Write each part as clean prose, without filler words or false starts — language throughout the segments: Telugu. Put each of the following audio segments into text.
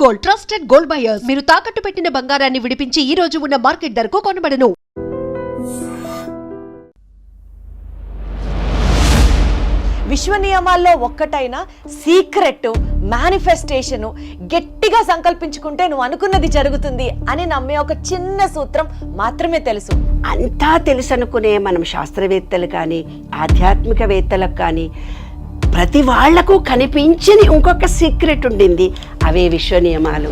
Gold, trusted gold buyers. మీరు తాకట్టు పెట్టిన బంగారాన్ని విడిపించి ఈ రోజు ఉన్న మార్కెట్ ధరకు కొనబడను. విశ్వ నియమాల్లో ఒక్కటైన సీక్రెట్ మేనిఫెస్టేషన్, గట్టిగా సంకల్పించుకుంటే నువ్వు అనుకున్నది జరుగుతుంది అని నమ్మే ఒక చిన్న సూత్రం మాత్రమే తెలుసు. అంతా తెలుసు అనుకునే మనం శాస్త్రవేత్తలు కానీ ఆధ్యాత్మికవేత్తలకు కానీ ప్రతి వాళ్లకు కనిపించని ఇంకొక సీక్రెట్ ఉండింది. అవే విశ్వ నియమాలు.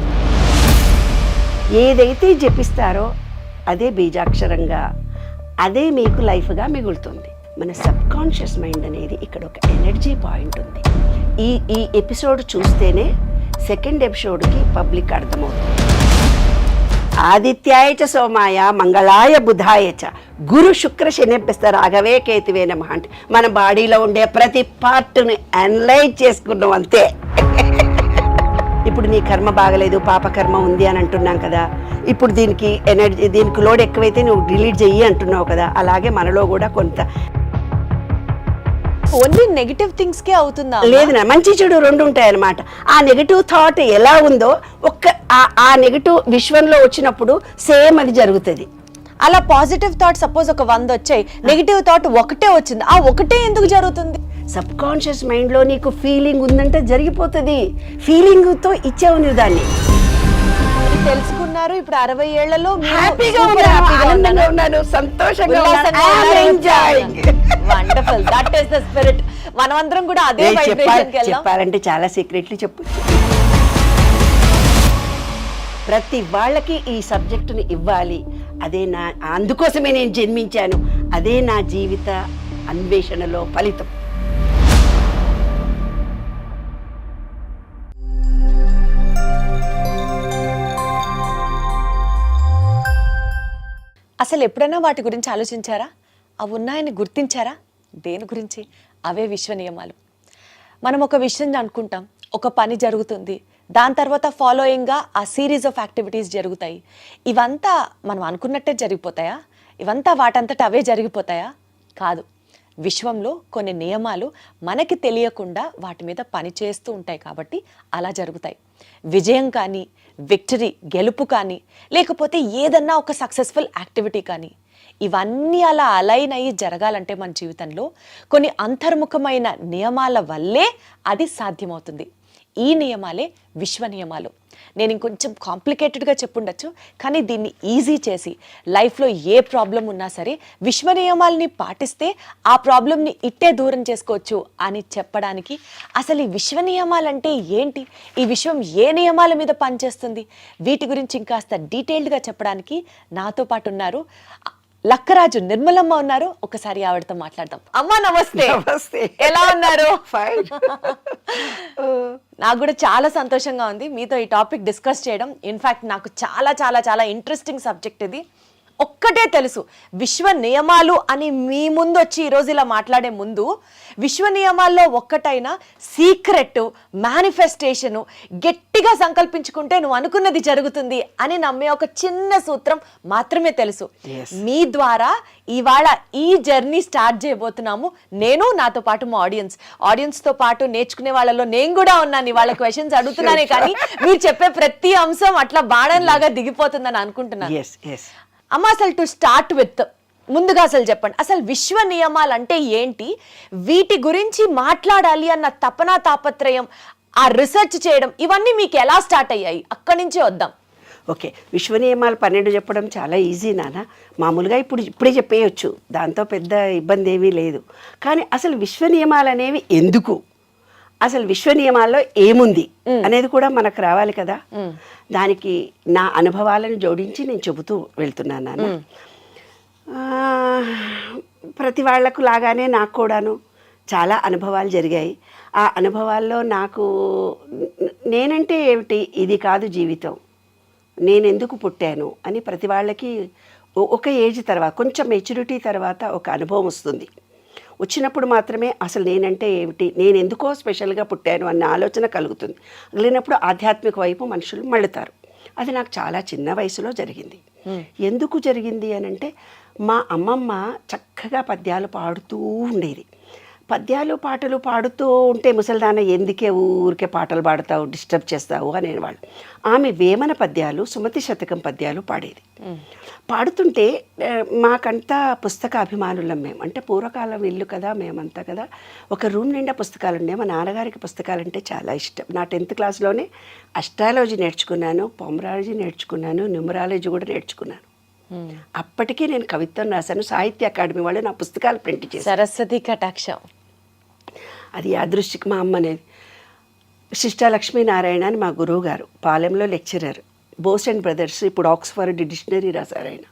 ఏదైతే జపిస్తారో అదే బీజాక్షరంగా, అదే మీకు లైఫ్గా మిగులుతుంది. మన సబ్ కాన్షియస్ మైండ్ అనేది ఇక్కడ ఒక ఎనర్జీ పాయింట్ ఉంది. ఈ ఎపిసోడ్ చూస్తేనే సెకండ్ ఎపిసోడ్కి పబ్లిక్ అర్థమవుతుంది. ఆదిత్యాయ చ సోమాయ మంగళాయ బుధాయ చ గురు శుక్ర శనిభ్యస్త రాఘవే కేతువే నమః అంటే మన బాడీలో ఉండే ప్రతి పార్ట్ని అనలైజ్ చేసుకున్నాం అంతే. ఇప్పుడు నీ కర్మ బాగలేదు, పాపకర్మ ఉంది అని అంటున్నాం కదా. ఇప్పుడు దీనికి ఎనర్జీ, దీనికి లోడ్ ఎక్కువైతే నువ్వు డిలీట్ చెయ్యి అంటున్నావు కదా. అలాగే మనలో కూడా కొంత ఓన్లీ నెగిటివ్ థింగ్స్ కే అవుతుందా? లేదు, మంచి చెడు రెండు ఉంటాయన్నమాట. ఆ నెగిటివ్ థాట్ ఎలా ఉందో ఆ నెగిటివ్ విశ్వంలో వచ్చినప్పుడు సేమ్ అది జరుగుతుంది. అలా పాజిటివ్ థాట్ సపోజ్ ఒక 100 వచ్చాయి, నెగిటివ్ థాట్ ఒకటే వచ్చింది, ఆ ఒకటే ఎందుకు జరుగుతుంది? సబ్ కాన్షియస్ మైండ్లో నీకు ఫీలింగ్ ఉందంటే జరిగిపోతుంది. ఫీలింగ్తో ఇచ్చావు నువ్వు దాన్ని. తెలుసుకున్నారు. ఇప్పుడు 60 ఏళ్లలో హ్యాపీగా ఉన్నాను, సంతోషంగా wonderful. That is the spirit. మనమందరం కూడా అదే వైబ్రేషన్ కి వెళ్దాం. చెప్పాలంటే చాలా సీక్రెట్లీ చెప్పొచ్చు. ప్రతి వాళ్ళకి ఈ సబ్జెక్టుని ఇవ్వాలి. అదే అందుకోసమే నేను జన్మించాను. అదే నా జీవిత అన్వేషణలో ఫలితం. అసలు ఎప్పుడైనా వాటి గురించి ఆలోచించారా? అవి ఉన్నాయని గుర్తించారా? దేని గురించి? అవే విశ్వ నియమాలు. మనం ఒక విషయం అనుకుంటాం, ఒక పని జరుగుతుంది, దాని తర్వాత ఫాలోయింగ్గా ఆ సిరీస్ ఆఫ్ యాక్టివిటీస్ జరుగుతాయి. ఇవంతా మనం అనుకున్నట్టే జరిగిపోతాయా? ఇవంతా వాటంతట అవే జరిగిపోతాయా? కాదు. విశ్వంలో కొన్ని నియమాలు మనకి తెలియకుండా వాటి మీద పని చేస్తూ ఉంటాయి కాబట్టి అలా జరుగుతాయి. విజయం కానీ, విక్టరీ, గెలుపు కానీ, లేకపోతే ఏదన్నా ఒక సక్సెస్ఫుల్ యాక్టివిటీ కానీ, ఇవన్నీ అలా అలైన్ అయ్యి జరగాలంటే మన జీవితంలో కొన్ని అంతర్ముఖమైన నియమాల వల్లే అది సాధ్యమవుతుంది. ఈ నియమాలే విశ్వ నియమాలు. నేను ఇంకొంచెం కాంప్లికేటెడ్గా చెప్పుండొచ్చు, కానీ దీన్ని ఈజీ చేసి లైఫ్లో ఏ ప్రాబ్లం ఉన్నా సరే విశ్వ నియమాలని పాటిస్తే ఆ ప్రాబ్లంని ఇట్టే దూరం చేసుకోవచ్చు అని చెప్పడానికి, అసలు ఈ విశ్వ నియమాలంటే ఏంటి, ఈ విశ్వం ఏ నియమాల మీద పనిచేస్తుంది, వీటి గురించి ఇంకాస్త డీటెయిల్డ్గా చెప్పడానికి నాతో పాటు ఉన్నారు లక్కరాజు నిర్మలమ్మ ఉన్నారు. ఒకసారి ఆవిడతో మాట్లాడదాం. అమ్మా నమస్తే. ఎలా ఉన్నారు? నాకు కూడా చాలా సంతోషంగా ఉంది మీతో ఈ టాపిక్ డిస్కస్ చేయడం. ఇన్ఫ్యాక్ట్ నాకు చాలా చాలా చాలా ఇంట్రెస్టింగ్ సబ్జెక్ట్ ఇది. ఒక్కటే తెలుసు, విశ్వ నియమాలు అని మీ ముందు వచ్చి ఈరోజు ఇలా మాట్లాడే ముందు విశ్వ నియమాల్లో ఒక్కటైన సీక్రెట్ మేనిఫెస్టేషను, గట్టిగా సంకల్పించుకుంటే నువ్వు అనుకున్నది జరుగుతుంది అని నమ్మే ఒక చిన్న సూత్రం మాత్రమే తెలుసు. మీ ద్వారా ఇవాళ ఈ జర్నీ స్టార్ట్ చేయబోతున్నాము. నేను, నాతో పాటు మా ఆడియన్స్తో పాటు నేర్చుకునే వాళ్ళలో నేను కూడా ఉన్నాను. ఇవాళ క్వశ్చన్స్ అడుగుతున్నానే కానీ మీరు చెప్పే ప్రతి అంశం అట్లా బాణం లాగా దిగిపోతుందని అనుకుంటున్నాను. అమ్మ, అసలు టు స్టార్ట్ విత్ ముందుగా అసలు చెప్పండి, అసలు విశ్వ నియమాలు అంటే ఏంటి, వీటి గురించి మాట్లాడాలి అన్న తపన తాపత్రయం, ఆ రిసెర్చ్ చేయడం, ఇవన్నీ మీకు ఎలా స్టార్ట్ అయ్యాయి? అక్కడి నుంచే వద్దాం. ఓకే, విశ్వ నియమాలు 12 చెప్పడం చాలా ఈజీ నాన్న. మామూలుగా ఇప్పుడే చెప్పేయచ్చు, దాంతో పెద్ద ఇబ్బంది ఏమీ లేదు. కానీ అసలు విశ్వ నియమాలు అనేవి ఎందుకు, అసలు విశ్వ నియమాల్లో ఏముంది అనేది కూడా మనకు రావాలి కదా. దానికి నా అనుభవాలను జోడించి నేను చెబుతూ వెళ్తున్నాను నాన్న. ప్రతి వాళ్లకు లాగానే నాకు కూడాను చాలా అనుభవాలు జరిగాయి. ఆ అనుభవాల్లో నాకు నేనంటే ఏమిటి, ఇది కాదు జీవితం, నేను ఎందుకు పుట్టాను అని ప్రతి వాళ్ళకి ఒక ఏజ్ తర్వాత, కొంచెం మెచ్యూరిటీ తర్వాత ఒక అనుభవం వస్తుంది. వచ్చినప్పుడు మాత్రమే అసలు నేనంటే ఏమిటి, నేను ఎందుకో స్పెషల్గా పుట్టాను అన్న ఆలోచన కలుగుతుంది. కలిగినప్పుడు ఆధ్యాత్మిక వైపు మనుషులు మళ్ళుతారు. అది నాకు చాలా చిన్న వయసులో జరిగింది. ఎందుకు జరిగింది అని అంటే, మా అమ్మమ్మ చక్కగా పద్యాలు పాడుతూ ఉండేది. పద్యాలు పాటలు పాడుతూ ఉంటే ముసల్దాన ఎందుకే ఊరికే పాటలు పాడతావు, డిస్టర్బ్ చేస్తావు అనేవాళ్ళు. ఆమె వేమన పద్యాలు, సుమతి శతకం పద్యాలు పాడేది. పాడుతుంటే మాకంతా పుస్తక అభిమానులం మేము. అంటే పూర్వకాలం ఇల్లు కదా, మేమంతా కదా. ఒక రూమ్ నిండా పుస్తకాలు ఉండే. మా నాన్నగారికి పుస్తకాలంటే చాలా ఇష్టం. నా 10th క్లాస్లోనే అస్ట్రాలజీ నేర్చుకున్నాను, పొమరాలజీ నేర్చుకున్నాను, న్యూమరాలజీ కూడా నేర్చుకున్నాను. అప్పటికే నేను కవిత్వం రాశాను. సాహిత్య అకాడమీ వాళ్ళు నా పుస్తకాలు ప్రింట్ చేశారు. సరస్వతి కటాక్షం. అది యాదృష్టికి మా అమ్మ అనేది. శిష్టా లక్ష్మీనారాయణ అని మా గురువు గారు, పాలెంలో లెక్చరర్, బోస్ అండ్ బ్రదర్స్, ఇప్పుడు ఆక్స్ఫర్డ్ డిక్షనరీ రాశారు ఆయన.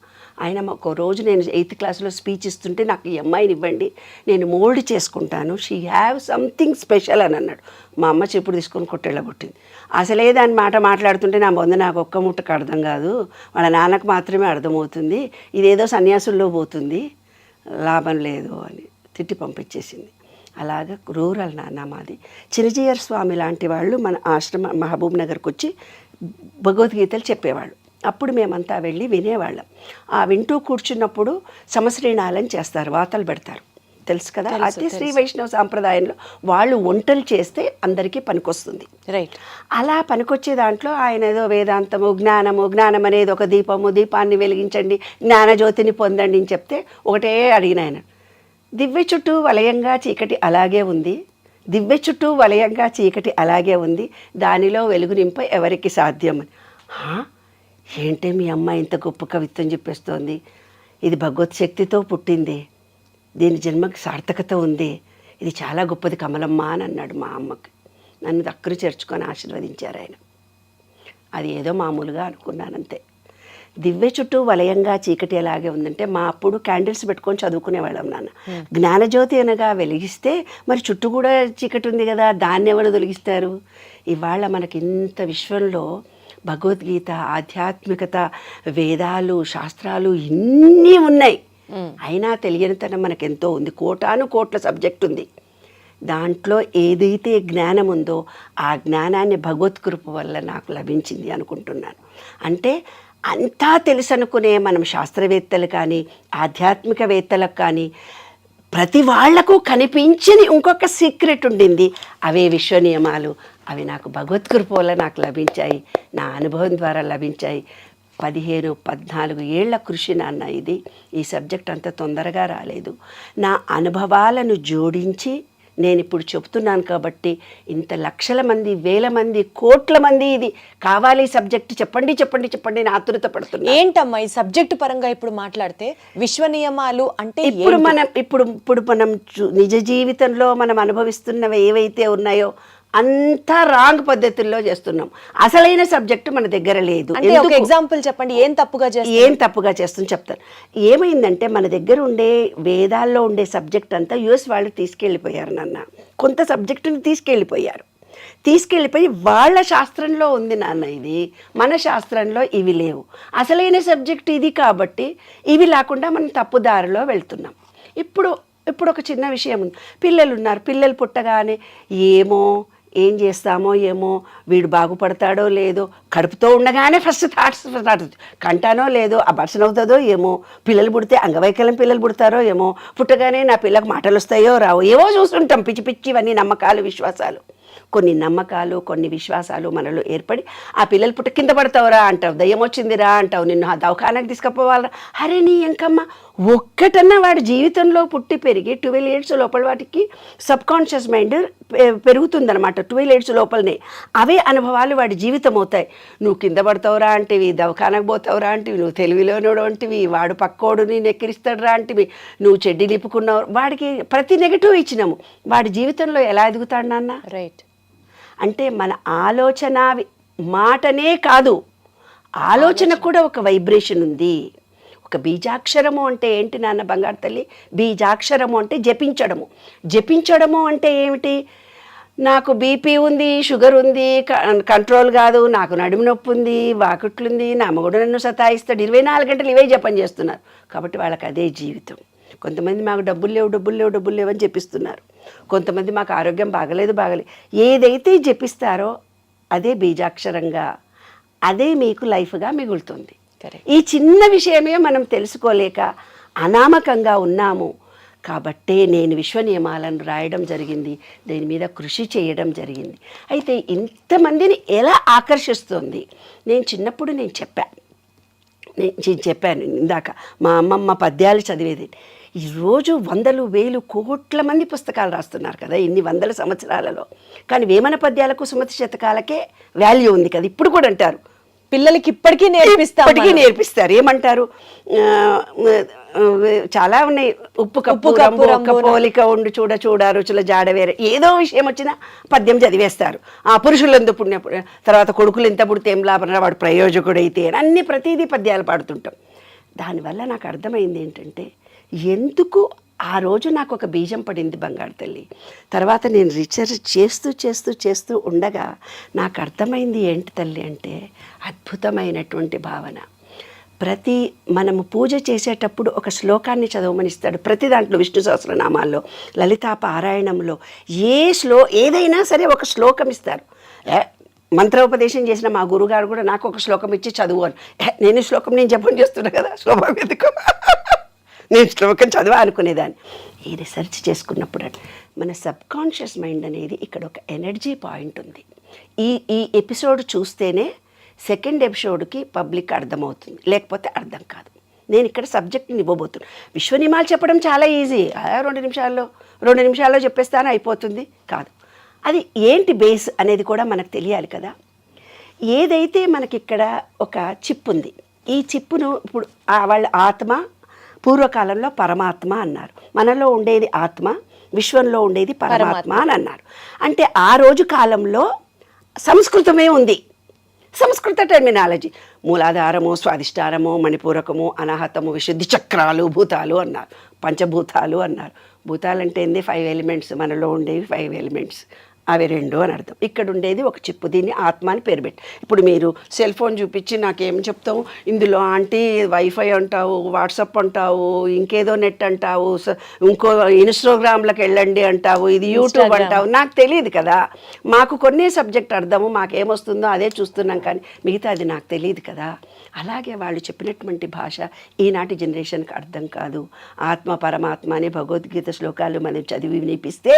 ఆయన ఒక రోజు నేను 8th క్లాస్లో స్పీచ్ ఇస్తుంటే, నాకు ఈ అమ్మాయిని ఇవ్వండి, నేను మోల్డ్ చేసుకుంటాను, షీ హ్యావ్ సంథింగ్ స్పెషల్ అని అన్నాడు. మా అమ్మ చెప్పుడు తీసుకొని కొట్టేళ్ళగొట్టింది. అసలే దాని మాట మాట్లాడుతుంటే నా బొంద నాకు ఒక్క ముట్టకు అర్థం కాదు, వాళ్ళ నాన్నకు మాత్రమే అర్థమవుతుంది, ఇదేదో సన్యాసుల్లో పోతుంది, లాభం లేదు అని తిట్టి పంపించేసింది. అలాగా రూరల్ నాన్న మాది. చిన్నజీయర్ స్వామి లాంటి వాళ్ళు మన ఆశ్రమ మహబూబ్ నగర్కి వచ్చి భగవద్గీతలు చెప్పేవాళ్ళు. అప్పుడు మేమంతా వెళ్ళి వినేవాళ్ళం. ఆ వింటూ కూర్చున్నప్పుడు సమశ్రీణాలని చేస్తారు, వాతలు పెడతారు, తెలుసు కదా. అయితే శ్రీ వైష్ణవ సాంప్రదాయంలో వాళ్ళు వంటలు చేస్తే అందరికీ పనికొస్తుంది. రైట్. అలా పనికొచ్చే దాంట్లో ఆయన ఏదో వేదాంతము, జ్ఞానం అనేది ఒక దీపము, దీపాన్ని వెలిగించండి, జ్ఞానజ్యోతిని పొందండి అని చెప్తే ఒకటే అడిగిన ఆయన, దివ్య చుట్టూ వలయంగా చీకటి అలాగే ఉంది, దివ్య చుట్టూ వలయంగా చీకటి అలాగే ఉంది, దానిలో వెలుగు నింప ఎవరికి సాధ్యం అని. ఏంటే మీ అమ్మ ఇంత గొప్ప కవిత్వం చెప్పేస్తోంది, ఇది భగవత్ శక్తితో పుట్టింది, దీని జన్మకి సార్థకత ఉంది, ఇది చాలా గొప్పది కమలమ్మ అని అన్నాడు మా అమ్మకి. నన్ను దగ్గర చేర్చుకొని ఆశీర్వదించారు ఆయన. అది ఏదో మామూలుగా అనుకున్నానంతే. దివ్య చుట్టూ వలయంగా చీకటి ఎలాగే ఉందంటే, మా అప్పుడు క్యాండిల్స్ పెట్టుకొని చదువుకునేవాళ్ళం నాన్న. జ్ఞానజ్యోతి అనగా వెలిగిస్తే మరి చుట్టూ కూడా చీకటి ఉంది కదా, దాన్ని ఎవరు తొలగిస్తారు? ఇవాళ మనకి ఇంత విశ్వంలో భగవద్గీత, ఆధ్యాత్మికత, వేదాలు, శాస్త్రాలు ఇన్నీ ఉన్నాయి, అయినా తెలియనితనం మనకెంతో ఉంది. కోటాను కోట్ల సబ్జెక్ట్ ఉంది. దాంట్లో ఏదైతే జ్ఞానం ఉందో ఆ జ్ఞానాన్ని భగవత్కృప వల్ల నాకు లభించింది అనుకుంటున్నాను. అంటే అంతా తెలుసు అనుకునే మనం శాస్త్రవేత్తలు కానీ ఆధ్యాత్మికవేత్తలకు కానీ ప్రతి వాళ్లకు కనిపించని ఇంకొక సీక్రెట్ ఉండింది. అవే విశ్వ నియమాలు. అవి నాకు భగవత్కృప వల్ల నాకు లభించాయి, నా అనుభవం ద్వారా లభించాయి. 14 ఏళ్ల కృషి నాన్న ఇది. ఈ సబ్జెక్ట్ అంత తొందరగా రాలేదు. నా అనుభవాలను జోడించి నేను ఇప్పుడు చెప్తున్నాను కాబట్టి ఇంత లక్షల మంది, వేల మంది, కోట్ల మంది ఇది కావాలి సబ్జెక్ట్ చెప్పండి చెప్పండి చెప్పండి అని ఆతురత పడుతున్నా. ఏంటమ్మా ఈ సబ్జెక్టు పరంగా ఇప్పుడు మాట్లాడితే విశ్వ నియమాలు అంటే ఇప్పుడు మనం నిజ జీవితంలో మనం అనుభవిస్తున్నవి ఏవైతే ఉన్నాయో అంతా రాంగ్ పద్ధతుల్లో చేస్తున్నాం. అసలైన సబ్జెక్టు మన దగ్గర లేదు. ఒక ఎగ్జాంపుల్ చెప్పండి, ఏం తప్పుగా చేస్తుంది చెప్తాను. ఏమైందంటే మన దగ్గర ఉండే వేదాల్లో ఉండే సబ్జెక్ట్ అంతా యుఎస్ వాళ్ళు తీసుకెళ్ళిపోయారు నాన్న. కొంత సబ్జెక్టుని తీసుకెళ్ళిపోయి వాళ్ళ శాస్త్రంలో ఉంది నాన్న ఇది, మన శాస్త్రంలో ఇవి లేవు. అసలైన సబ్జెక్ట్ ఇది కాబట్టి ఇవి లేకుండా మనం తప్పుదారిలో వెళ్తున్నాం. ఇప్పుడు ఒక చిన్న విషయం ఉంది. పిల్లలు ఉన్నారు, పిల్లలు పుట్టగానే ఏం చేస్తామో ఏమో, వీడు బాగుపడతాడో లేదో, కడుపుతో ఉండగానే ఫస్ట్ థాట్స్ స్టార్ట్ అవుతుంది. కంటానో లేదో, అబార్షన్ అవుతుందో ఏమో, పిల్లలు పుడితే అంగవైకల్యం పిల్లలు పుడతారో ఏమో, పుట్టగానే నా పిల్లకు మాటలు వస్తాయో రావో, ఏవో చూస్తుంటాం పిచ్చి పిచ్చివన్నీ నమ్మకాలు, విశ్వాసాలు. కొన్ని నమ్మకాలు, కొన్ని విశ్వాసాలు మనలో ఏర్పడి ఆ పిల్లలు పుట్ట కింద పడతావురా అంటావు, దయ్యం వచ్చిందిరా అంటావు, నిన్ను ఆ దవాఖానకు తీసుకుపోవాలరా. అరే నీ ఎంకమ్మ, ఒక్కటన్నా వాడి జీవితంలో పుట్టి పెరిగి 12 years లోపల వాటికి సబ్కాన్షియస్ మైండ్ పెరుగుతుందనమాట. 12 years లోపలనే అవే అనుభవాలు వాడి జీవితం అవుతాయి. నువ్వు కింద పడతావురా అంటివి, దవాఖానకు పోతావురా అంటివి, నువ్వు తెలివిలోనోడు అంటివి, వాడు పక్కోడు నీ నెక్కిరిస్తాడురా అంటివి, నువ్వు చెడ్డి నిప్పుకున్నావు. వాడికి ప్రతి నెగటివ్ ఇచ్చినాము. వాడి జీవితంలో ఎలా ఎదుగుతాడు నాన్న? రైట్. అంటే మన ఆలోచన మాటనే కాదు, ఆలోచన కూడా ఒక వైబ్రేషన్ ఉంది. ఒక బీజాక్షరము అంటే ఏంటి నాన్న బంగారు తల్లి? బీజాక్షరము అంటే జపించడము అంటే ఏమిటి? నాకు బీపీ ఉంది, షుగర్ ఉంది, కంట్రోల్ కాదు, నాకు నడుము నొప్పి ఉంది, వాకుట్లుంది, నా మగుడు నన్ను సతాయిస్తాడు, 24 గంటలు ఇవే జపం చేస్తున్నారు. కాబట్టి వాళ్ళకి అదే జీవితం. కొంతమంది మాకు డబ్బులు లేవు అని చెప్పిస్తున్నారు. కొంతమంది మాకు ఆరోగ్యం బాగలేదు. ఏదైతే జపిస్తారో అదే బీజాక్షరంగా, అదే మీకు లైఫ్గా మిగులుతుంది. ఈ చిన్న విషయమే మనం తెలుసుకోలేక అనామకంగా ఉన్నాము. కాబట్టే నేను విశ్వ నియమాలను రాయడం జరిగింది, దీని మీద కృషి చేయడం జరిగింది. అయితే ఇంతమందిని ఎలా ఆకర్షిస్తుంది? నేను చిన్నప్పుడు నేను చెప్పాను ఇందాక, మా అమ్మమ్మ పద్యాలు చదివేది. ఈరోజు వందలు వేలు కోట్ల మంది పుస్తకాలు రాస్తున్నారు కదా ఇన్ని వందల సంవత్సరాలలో, కానీ వేమన పద్యాలకు సుమతి శతకాలకే వాల్యూ ఉంది కదా. ఇప్పుడు కూడా అంటారు పిల్లలకి ఇప్పటికీ నేర్పిస్తారు. ఏమంటారు? చాలా ఉన్నాయి. ఉప్పు కప్పు పోలిక ఉండు చూడ చూడ రుచుల జాడ వేరే, ఏదో విషయం వచ్చినా పద్యం చదివేస్తారు. ఆ పురుషులు ఎంత పుణ్య, తర్వాత కొడుకులు ఎంత పుడితే ఏం లాభం, వాడు ప్రయోజకుడైతే అన్ని ప్రతిదీ పద్యాలు పాడుతుంటాం. దానివల్ల నాకు అర్థమైంది ఏంటంటే, ఎందుకు ఆ రోజు నాకు ఒక బీజం పడింది బంగారు తల్లి. తర్వాత నేను రీసెర్చ్ చేస్తూ ఉండగా నాకు అర్థమైంది ఏంటి తల్లి అంటే, అద్భుతమైనటువంటి భావన. మనము పూజ చేసేటప్పుడు ఒక శ్లోకాన్ని చదవమనిస్తాడు ప్రతి దాంట్లో, విష్ణు సహస్రనామాల్లో, లలితా పారాయణంలో ఏదైనా సరే ఒక శ్లోకం ఇస్తారు. మంత్రోపదేశం చేసిన మా గురుగారు కూడా నాకు ఒక శ్లోకం ఇచ్చి చదువు అని. నేను జపం చేస్తున్నా కదా, శ్లోకం ఎందుకు, నేను శ్లోకం చదువు అనుకునేదాన్ని. ఈ రీసెర్చ్ చేసుకున్నప్పుడు మన సబ్కాన్షియస్ మైండ్ అనేది ఇక్కడ ఒక ఎనర్జీ పాయింట్ ఉంది. ఈ ఎపిసోడ్ చూస్తేనే సెకండ్ ఎపిసోడ్కి పబ్లిక్ అర్థమవుతుంది, లేకపోతే అర్థం కాదు. నేను ఇక్కడ సబ్జెక్ట్ని ఇవ్వబోతున్నాను. విశ్వనియమాలు చెప్పడం చాలా ఈజీ, 2 నిమిషాల్లో చెప్పేస్తాను అయిపోతుంది కాదు. అది ఏంటి బేస్ అనేది కూడా మనకు తెలియాలి కదా. ఏదైతే మనకిక్కడ ఒక చిప్ ఉంది, ఈ చిప్పును ఇప్పుడు వాళ్ళ ఆత్మ, పూర్వకాలంలో పరమాత్మ అన్నారు. మనలో ఉండేది ఆత్మ, విశ్వంలో ఉండేది పరమాత్మ అని అన్నారు. అంటే ఆ రోజు కాలంలో సంస్కృతమే ఉంది, సంస్కృత టెర్మినాలజీ. మూలాధారము, స్వాదిష్టారము, మణిపూరకము, అనాహతము, విశుద్ధి చక్రాలు, భూతాలు అన్నారు, పంచభూతాలు అన్నారు. భూతాలు అంటే ఏంది? 5 ఎలిమెంట్స్. మనలో ఉండేవి 5 ఎలిమెంట్స్, అవి 2 అని అర్థం. ఇక్కడ ఉండేది ఒక చిప్పు, దీన్ని ఆత్మ అని పేరు పెట్టి. ఇప్పుడు మీరు సెల్ ఫోన్ చూపించి నాకేం చెప్తావు, ఇందులో ఆంటీ వైఫై అంటావు, వాట్సాప్ అంటావు, ఇంకేదో నెట్ అంటావు, ఇంకో ఇన్స్టాగ్రామ్లకు వెళ్ళండి అంటావు, ఇది యూట్యూబ్ అంటావు. నాకు తెలియదు కదా, మాకు కొన్ని సబ్జెక్ట్ అర్థము, మాకేమొస్తుందో అదే చూస్తున్నాం, కానీ మిగతా అది నాకు తెలియదు కదా. అలాగే వాళ్ళు చెప్పినటువంటి భాష ఈనాటి జనరేషన్కి అర్థం కాదు. ఆత్మ పరమాత్మ అనే భగవద్గీత శ్లోకాలు మనం చదివి వినిపిస్తే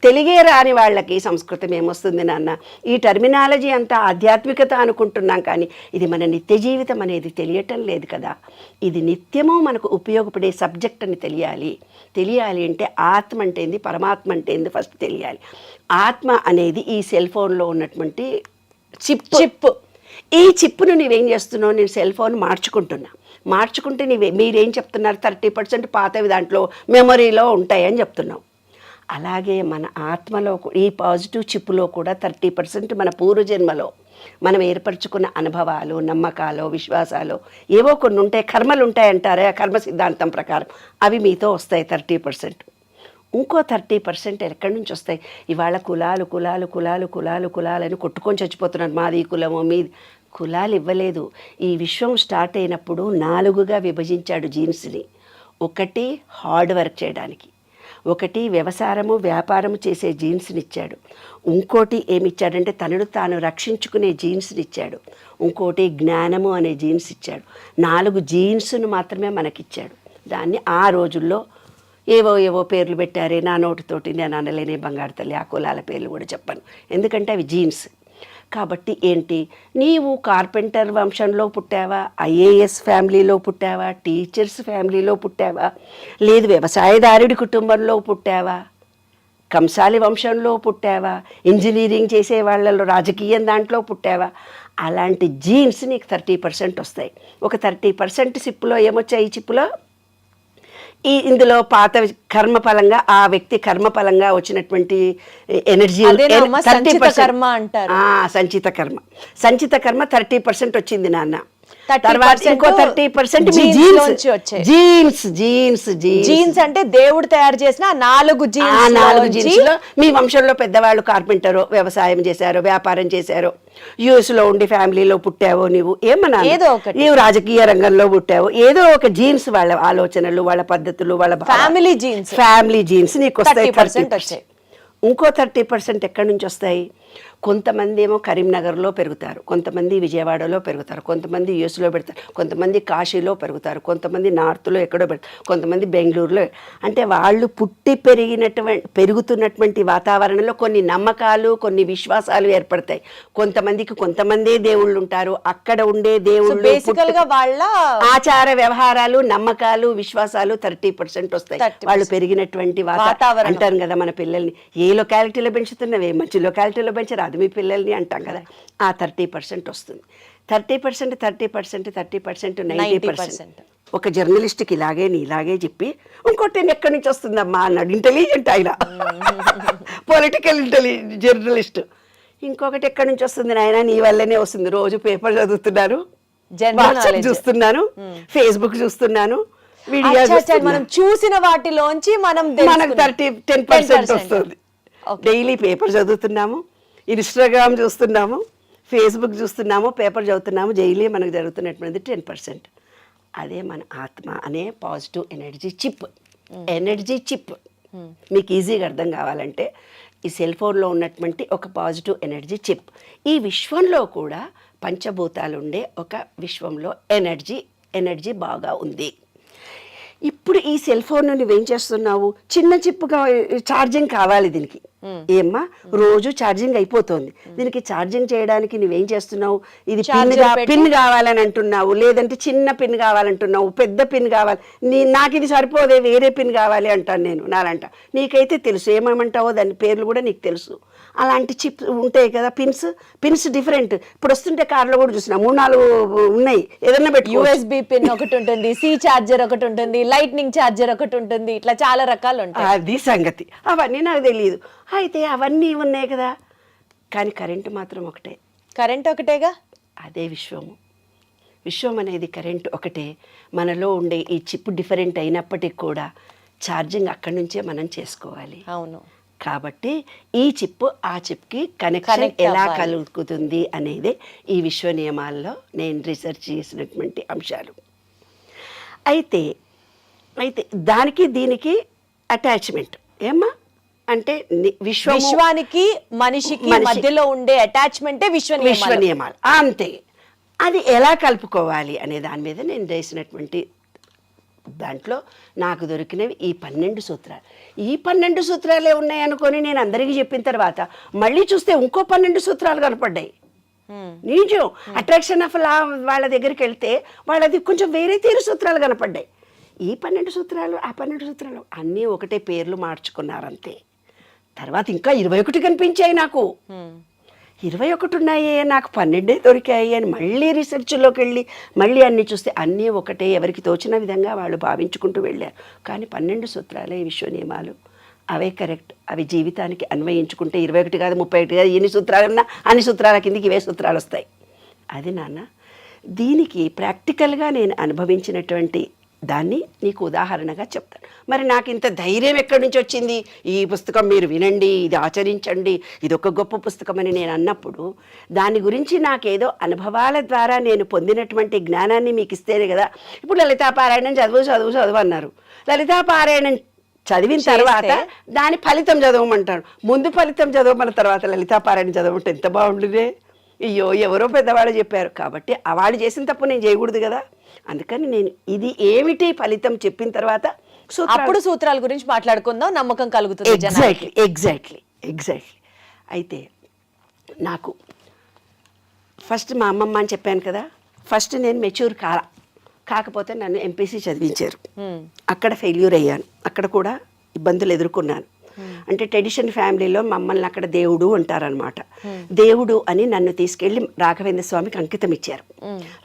తెలుగే రాని వాళ్ళకి సంస్కృతం ఏమొస్తుంది నాన్న, ఈ టర్మినాలజీ అంతా ఆధ్యాత్మికత అనుకుంటున్నాం, కానీ ఇది మన నిత్య జీవితం అనేది తెలియటం లేదు కదా. ఇది నిత్యము మనకు ఉపయోగపడే సబ్జెక్ట్ అని తెలియాలి అంటే ఆత్మ అంటే ఏంది, పరమాత్మ అంటే ఏంది ఫస్ట్ తెలియాలి. ఆత్మ అనేది ఈ సెల్ ఫోన్లో ఉన్నటువంటి చిప్. ఈ చిప్పును నువ్వేం చేస్తున్నావు? నేను సెల్ ఫోన్ మార్చుకుంటే మీరేం చెప్తున్నారు? 30% పాతవి దాంట్లో మెమొరీలో ఉంటాయని చెప్తున్నావు. అలాగే మన ఆత్మలో ఈ పాజిటివ్ చిప్పులో కూడా 30% మన పూర్వజన్మలో మనం ఏర్పరచుకున్న అనుభవాలు, నమ్మకాలు, విశ్వాసాలు ఏవో కొన్ని ఉంటాయి, కర్మలు ఉంటాయంటారే, ఆ కర్మ సిద్ధాంతం ప్రకారం అవి మీతో వస్తాయి 30%. ఇంకో 30% ఎక్కడి నుంచి వస్తాయి? ఇవాళ కులాలని కొట్టుకొని చచ్చిపోతున్నారు. మాది కులము, మీది. కులాలు ఇవ్వలేదు. ఈ విశ్వం స్టార్ట్ అయినప్పుడు 4గా విభజించాడు జీన్స్ని. ఒకటి హార్డ్ వర్క్ చేయడానికి, ఒకటి వ్యవసాయము వ్యాపారము చేసే జీన్స్ని ఇచ్చాడు, ఇంకోటి ఏమిచ్చాడంటే తనను తాను రక్షించుకునే జీన్స్ని ఇచ్చాడు, ఇంకోటి జ్ఞానము అనే జీన్స్ ఇచ్చాడు. 4 జీన్స్ను మాత్రమే మనకిచ్చాడు. దాన్ని ఆ రోజుల్లో ఏవో పేర్లు పెట్టారే, నా నోటితోటి నేను అనలేనే బంగారు తల్లి, ఆ కులాల పేర్లు కూడా చెప్పను, ఎందుకంటే అవి జీన్స్. కాబట్టి ఏంటి, నీవు కార్పెంటర్ వంశంలో పుట్టావా, ఐఏఎస్ ఫ్యామిలీలో పుట్టావా, టీచర్స్ ఫ్యామిలీలో పుట్టావా, లేదు వ్యవసాయదారుడి కుటుంబంలో పుట్టావా, కంసాలి వంశంలో పుట్టావా, ఇంజనీరింగ్ చేసే వాళ్ళలో రాజకీయం దాంట్లో పుట్టావా, అలాంటి జీన్స్ నీకు 30% వస్తాయి. ఒక 30% సిప్పులో ఏమొచ్చాయి? ఈ చిప్పులో ఇందులో పాత కర్మఫలంగా, ఆ వ్యక్తి కర్మఫలంగా వచ్చినటువంటి ఎనర్జీ, సంచిత కర్మ 30% వచ్చింది నాన్న. తర్వాత ఇంకో 30% జీన్స్ అంటే దేవుడు తయారు చేసిన 4 జీన్స్ లో మీ వంశంలో పెద్దవాళ్ళు కార్పెంటరో, వ్యవసాయం చేశారో, వ్యాపారం చేశారో, యుఎస్ లో ఉండి ఫ్యామిలీలో పుట్టావో, నీవు ఏమన్నా నీవు రాజకీయ రంగంలో పుట్టావో, ఏదో ఒక జీన్స్, వాళ్ళ ఆలోచనలు, వాళ్ళ పద్ధతులు, వాళ్ళ ఫ్యామిలీ జీన్స్ నీకు వస్తాయి 30%. ఇంకో 30% ఎక్కడి నుంచి వస్తాయి? కొంతమంది ఏమో కరీంనగర్లో పెరుగుతారు, కొంతమంది విజయవాడలో పెరుగుతారు, కొంతమంది యూఎస్లో పెడతారు, కొంతమంది కాశీలో పెరుగుతారు, కొంతమంది నార్త్లో ఎక్కడో పెడతారు, కొంతమంది బెంగళూరులో. అంటే వాళ్ళు పుట్టి పెరుగుతున్నటువంటి వాతావరణంలో కొన్ని నమ్మకాలు, కొన్ని విశ్వాసాలు ఏర్పడతాయి. కొంతమందే దేవుళ్ళు ఉంటారు, అక్కడ ఉండే దేవుళ్ళు బేసికల్ గా వాళ్ళ ఆచార వ్యవహారాలు, నమ్మకాలు, విశ్వాసాలు 30% వస్తాయి. 30%. వాళ్ళు పెరిగినటువంటి వాతావరణం అంటారు కదా, మన పిల్లల్ని ఏ లొకాలిటీలో పెంచుతున్నవే మంచి లొకాలిటీలో పెంచరు, అది మీ పిల్లల్ని అంటాం కదా, ఆ 30% వస్తుంది. 30% 90%. ఒక జర్నలిస్ట్కి ఇలాగే ఇలాగే చెప్పి ఇంకోటి ఎక్కడి నుంచి వస్తుందమ్మా అన్నాడు, ఇంటెలిజెంట్ ఆయన, పొలిటికల్ జర్నలిస్ట్. ఇంకొకటి ఎక్కడి నుంచి వస్తుంది నాయన, నీ వల్లనే వస్తుంది, రోజు పేపర్ చదువుతున్నాను, వాట్సాప్ చూస్తున్నాను, ఫేస్బుక్ చూస్తున్నాను, మనం చూసిన వాటిలోంచి మనకు 10% వస్తుంది. డైలీ పేపర్ చదువుతున్నాము, ఇన్స్టాగ్రామ్ చూస్తున్నాము, ఫేస్బుక్ చూస్తున్నాము, పేపర్ చదువుతున్నాము, డైలీ మనకు జరుగుతున్నటువంటిది 10%. అదే మన ఆత్మ అనే పాజిటివ్ ఎనర్జీ చిప్. మీకు ఈజీగా అర్థం కావాలంటే ఈ సెల్ ఫోన్లో ఉన్నటువంటి ఒక పాజిటివ్ ఎనర్జీ చిప్. ఈ విశ్వంలో కూడా పంచభూతాలు ఉండే ఒక విశ్వంలో ఎనర్జీ బాగా ఉంది. ఇప్పుడు ఈ సెల్ ఫోన్ నువ్వేం చేస్తున్నావు, చిన్న చిప్పుగా ఛార్జింగ్ కావాలి దీనికి, ఏమ్మా రోజు ఛార్జింగ్ అయిపోతుంది, దీనికి ఛార్జింగ్ చేయడానికి నువ్వేం చేస్తున్నావు, ఇది పిన్ కావాలని అంటున్నావు, లేదంటే చిన్న పిన్ కావాలంటున్నావు, పెద్ద పిన్ కావాలి, నాకు ఇది సరిపోదే వేరే పిన్ కావాలి అంటాను నేను, నాలంట. నీకైతే తెలుసు ఏమేమంటావో దాని పేర్లు కూడా నీకు తెలుసు. అలాంటి చిప్స్ ఉంటాయి కదా, పిన్స్ డిఫరెంట్. ఇప్పుడు వస్తుంటే కార్లో కూడా చూసిన 3-4 ఉన్నాయి, ఏదన్నా పెట్టి USB పిన్ ఒకటి ఉంటుంది, C చార్జర్ ఒకటి ఉంటుంది, లైట్నింగ్ చార్జర్ ఒకటి ఉంటుంది, ఇట్లా చాలా రకాలు ఉంటాయి. అది సంగతి, అవన్నీ నాకు తెలియదు. అయితే అవన్నీ ఉన్నాయి కదా, కానీ కరెంటు మాత్రం ఒకటే. కరెంట్ ఒకటేగా, అదే విశ్వం అనేది కరెంటు ఒకటే. మనలో ఉండే ఈ చిప్ డిఫరెంట్ అయినప్పటికీ కూడా ఛార్జింగ్ అక్కడి నుంచే మనం చేసుకోవాలి. అవును. కాబట్టి ఈ చిప్ ఆ చిప్కి కనెక్షన్ ఎలా కలుగుతుంది అనేది ఈ విశ్వ నియమాల్లో నేను రీసెర్చ్ చేసినటువంటి అంశాలు. అయితే దానికి దీనికి అటాచ్మెంట్ ఏమ్మా అంటే విశ్వానికి మనిషికి మధ్యలో ఉండే అటాచ్మెంటే విశ్వ నియమాలు అంతే. అది ఎలా కలుపుకోవాలి అనే దాని మీద నేను చేసినటువంటి దాంట్లో నాకు దొరికినవి ఈ 12 సూత్రాలు. ఈ 12 సూత్రాలే ఉన్నాయనుకొని నేను అందరికీ చెప్పిన తర్వాత మళ్ళీ చూస్తే ఇంకో 12 సూత్రాలు కనపడ్డాయి. నిజం, అట్రాక్షన్ ఆఫ్ లా వాళ్ళ దగ్గరికి వెళ్తే వాళ్ళది కొంచెం వేరే తీరు సూత్రాలు కనపడ్డాయి. ఈ 12 సూత్రాలు ఆ 12 సూత్రాలు అన్నీ ఒకటే పేర్లు మార్చుకున్నారంతే. తర్వాత ఇంకా 21 కనిపించాయి నాకు. 21 ఉన్నాయే, నాకు 12 దొరికాయి అని మళ్ళీ రీసెర్చ్లోకి వెళ్ళి మళ్ళీ అన్నీ చూస్తే అన్నీ ఒకటే, ఎవరికి తోచిన విధంగా వాళ్ళు భావించుకుంటూ వెళ్ళారు. కానీ 12 సూత్రాలే విశ్వ నియమాలు, అవే కరెక్ట్. అవి జీవితానికి అన్వయించుకుంటే 21 కాదు 31 కాదు, ఎన్ని సూత్రాలున్నా అన్ని సూత్రాల కిందికి ఇవే సూత్రాలు వస్తాయి. అది నాన్న, దీనికి ప్రాక్టికల్గా నేను అనుభవించినటువంటి దాన్ని నీకు ఉదాహరణగా చెప్తాను. మరి నాకు ఇంత ధైర్యం ఎక్కడి నుంచి వచ్చింది, ఈ పుస్తకం మీరు వినండి, ఇది ఆచరించండి, ఇది ఒక గొప్ప పుస్తకం అని నేను అన్నప్పుడు దాని గురించి నాకేదో అనుభవాల ద్వారా నేను పొందినటువంటి జ్ఞానాన్ని మీకు ఇస్తేనే కదా. ఇప్పుడు లలితాపారాయణం చదువు అన్నారు. లలితాపారాయణం చదివిన తర్వాత దాని ఫలితం చదవమంటారు. ముందు ఫలితం చదవమన్న తర్వాత లలితాపారాయణం చదవమంటే ఎంత బాగుండేదే. అయ్యో ఎవరో పెద్దవాళ్ళు చెప్పారు కాబట్టి వాళ్ళు చేసిన తప్పు నేను చేయకూడదు కదా. అందుకని నేను ఇది ఏమిటి ఫలితం చెప్పిన తర్వాత అప్పుడు సూత్రాల గురించి మాట్లాడుకుందాం, నమ్మకం కలుగుతుంది. ఎగ్జాక్ట్లీ. అయితే నాకు ఫస్ట్ మా అమ్మమ్మ అని చెప్పాను కదా, ఫస్ట్ నేను మెచ్యూర్ కాకపోతే నన్ను ఎంపీసీ చదివించారు. అక్కడ ఫెయిల్యూర్ అయ్యాను, అక్కడ కూడా ఇబ్బందులు ఎదుర్కొన్నాను. అంటే ట్రెడిషన్ ఫ్యామిలీలో మమ్మల్ని అక్కడ దేవుడు అంటారనమాట. దేవుడు అని నన్ను తీసుకెళ్లి రాఘవేంద్ర స్వామికి అంకితం ఇచ్చారు.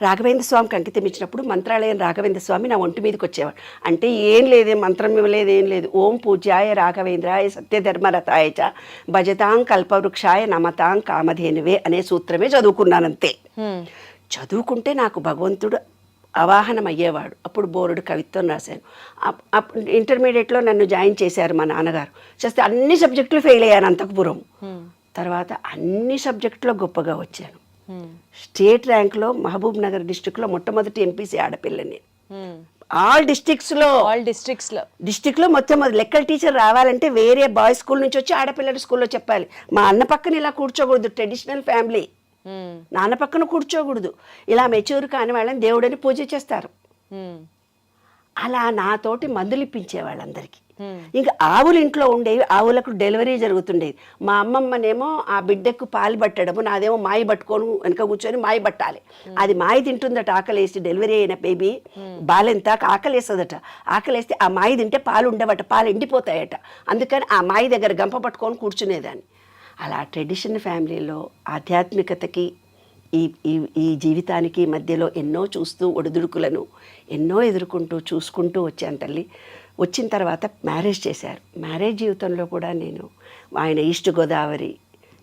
రాఘవేంద్ర స్వామికి అంకితం ఇచ్చినప్పుడు మంత్రాలయం రాఘవేంద్ర స్వామి నా ఒంటి మీదకి వచ్చేవాడు. అంటే ఏం లేదే, మంత్రం ఇవ్వలేదు, ఏం లేదు. ఓం పూజ్యాయ రాఘవేంద్రాయ సత్యధర్మరథాయ చ భజతాం కల్పవృక్షాయ నమతాం కామధేనువే అనే సూత్రమే చదువుకున్నానంతే. చదువుకుంటే నాకు భగవంతుడు అవాహనం అయ్యేవాడు. అప్పుడు బోర్డు కవిత్వం రాశాను. ఇంటర్మీడియట్లో నన్ను జాయిన్ చేశారు మా నాన్నగారు. చేస్తే అన్ని సబ్జెక్టులు ఫెయిల్ అయ్యాను అంతకుపురం. తర్వాత అన్ని సబ్జెక్టులో గొప్పగా వచ్చాను. స్టేట్ ర్యాంక్లో మహబూబ్ నగర్ డిస్టిక్లో మొట్టమొదటి ఎంపీసీ ఆడపిల్ల నేను. ఆల్ డిస్ట్రిక్ట్స్లో డిస్ట్రిక్ట్లో మొత్తం అది లెక్కల టీచర్ రావాలంటే వేరే బాయ్స్ స్కూల్ నుంచి వచ్చి ఆడపిల్లల స్కూల్లో చెప్పాలి. మా అన్న పక్కన ఇలా కూర్చోకూడదు, ట్రెడిషనల్ ఫ్యామిలీ. నాన్న పక్కన కూర్చోకూడదు. ఇలా మెచ్యూర్ కాని వాళ్ళని దేవుడని పూజ చేస్తారు. అలా నాతోటి మందులు ఇప్పించే వాళ్ళందరికీ. ఇంకా ఆవులు ఇంట్లో ఉండేవి, ఆవులకు డెలివరీ జరుగుతుండేది. మా అమ్మమ్మనేమో ఆ బిడ్డకు పాలు పట్టడము, నాదేమో మాయి పట్టుకొని వెనక కూర్చొని మాయి పట్టాలి. అది మాయి తింటుందట, ఆకలేసి డెలివరీ అయిన బేబీ బాలెంత ఆకలేస్తుందట. ఆకలేస్తే ఆ మాయి తింటే పాలు ఉండవట, పాలు ఎండిపోతాయట. అందుకని ఆ మాయి దగ్గర గంప పట్టుకొని కూర్చునేదాన్ని. అలా ట్రెడిషన్ ఫ్యామిలీలో ఆధ్యాత్మికతకి ఈ ఈ ఈ జీవితానికి మధ్యలో ఎన్నో చూస్తూ ఒడిదుడుకులను ఎన్నో ఎదుర్కొంటూ చూసుకుంటూ వచ్చాను తల్లి. వచ్చిన తర్వాత మ్యారేజ్ చేశారు. మ్యారేజ్ జీవితంలో కూడా నేను ఆయన ఈస్ట్ గోదావరి,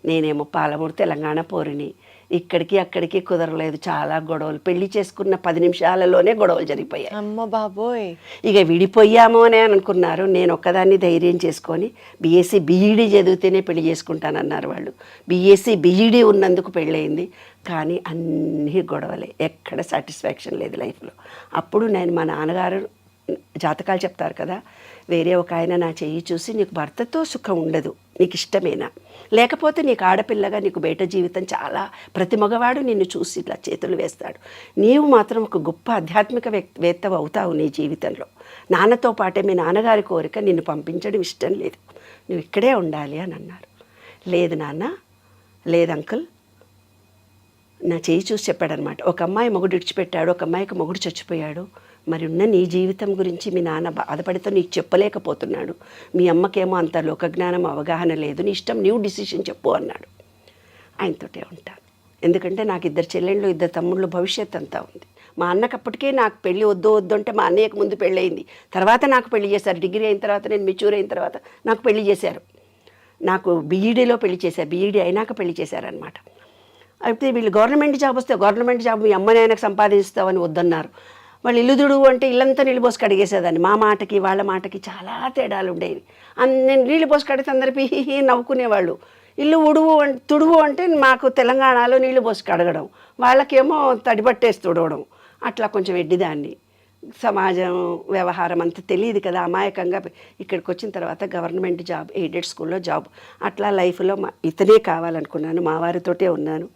నేనేమో పాలమూరు తెలంగాణ పోరిని. ఇక్కడికి అక్కడికి కుదరలేదు, చాలా గొడవలు. పెళ్లి చేసుకున్న 10 నిమిషాలలోనే గొడవలు జరిగిపోయాయి. అమ్మ బాబోయ్. ఇక విడిపోయామో అని అనుకున్నారు. నేను ఒక్కదాన్ని ధైర్యం చేసుకొని బీఎస్సీ బీఈడీ చదివితేనే పెళ్లి చేసుకుంటానన్నారు వాళ్ళు. బీఎస్సీ బీఈడీ ఉన్నందుకు పెళ్ళయింది. కానీ అన్నీ గొడవలే, ఎక్కడ సాటిస్ఫాక్షన్ లేదు లైఫ్లో. అప్పుడు నేను మా నాన్నగారు జాతకాలు చెప్తారు కదా, వేరే ఒక ఆయన నా చెయ్యి చూసి నీకు భర్తతో సుఖం ఉండదు, నీకు ఇష్టమేనా, లేకపోతే నీకు ఆడపిల్లగా నీకు బయట జీవితం చాలా, ప్రతి మగవాడు నిన్ను చూసి ఇట్లా చేతులు వేస్తాడు, నీవు మాత్రం ఒక గొప్ప ఆధ్యాత్మిక వేత్తవు అవుతావు నీ జీవితంలో. నాన్నతో పాటే మీ నాన్నగారి కోరిక నిన్ను పంపించడం ఇష్టం లేదు, నువ్వు ఇక్కడే ఉండాలి అని అన్నారు. లేదు నాన్న, లేదు అంకుల్, నా చేయి చూసి చెప్పాడనమాట. ఒక అమ్మాయి మొగుడు ఇడిచిపెట్టాడు, ఒక అమ్మాయికి మొగుడు చచ్చిపోయాడు, మరి ఉన్న నీ జీవితం గురించి మీ నాన్న బాధపడితే నీకు చెప్పలేకపోతున్నాడు, మీ అమ్మకేమో అంత లోకజ్ఞానం అవగాహన లేదు, నీ ఇష్టం, నీవు డిసిషన్ చెప్పు అన్నాడు. ఆయనతోటే ఉంటాను, ఎందుకంటే నాకు 2 చెల్లెళ్ళు 2 తమ్ముళ్ళు, భవిష్యత్ అంతా ఉంది. మా అన్నకు అప్పటికే నాకు పెళ్ళి వద్దు అంటే మా అన్నయ్యకు ముందు పెళ్ళయింది, తర్వాత నాకు పెళ్లి చేశారు. డిగ్రీ అయిన తర్వాత, నేను మెచ్యూర్ అయిన తర్వాత నాకు పెళ్లి చేశారు. నాకు బీఈడీలో పెళ్లి చేశారు, బీఈడీ అయినాక పెళ్లి చేశారనమాట. అయితే వీళ్ళు గవర్నమెంట్ జాబ్ వస్తే గవర్నమెంట్ జాబ్ మీ అమ్మని ఆయనకు సంపాదిస్తామని వద్దన్నారు. వాళ్ళు ఇల్లు దుడువు అంటే ఇల్లంతా నీళ్ళు పోసి కడిగేసేదాన్ని. మా మాటకి వాళ్ళ మాటకి చాలా తేడాలు ఉండేవి. నేను నీళ్ళు పోసి కడిగితే అందరు పిహి నవ్వుకునేవాళ్ళు. ఇల్లు తుడువు అంటే మాకు తెలంగాణలో నీళ్ళు పోసి కడగడం, వాళ్ళకేమో తడిబట్టేసి తుడవడం. అట్లా కొంచెం ఎడ్డిదాన్ని. సమాజం వ్యవహారం అంత తెలియదు కదా, అమాయకంగా ఇక్కడికి వచ్చిన తర్వాత గవర్నమెంట్ జాబ్, ఎయిడెడ్ స్కూల్లో జాబ్. అట్లా లైఫ్లో ఇతనే కావాలనుకున్నాను, మా వారితోటే ఉన్నాను.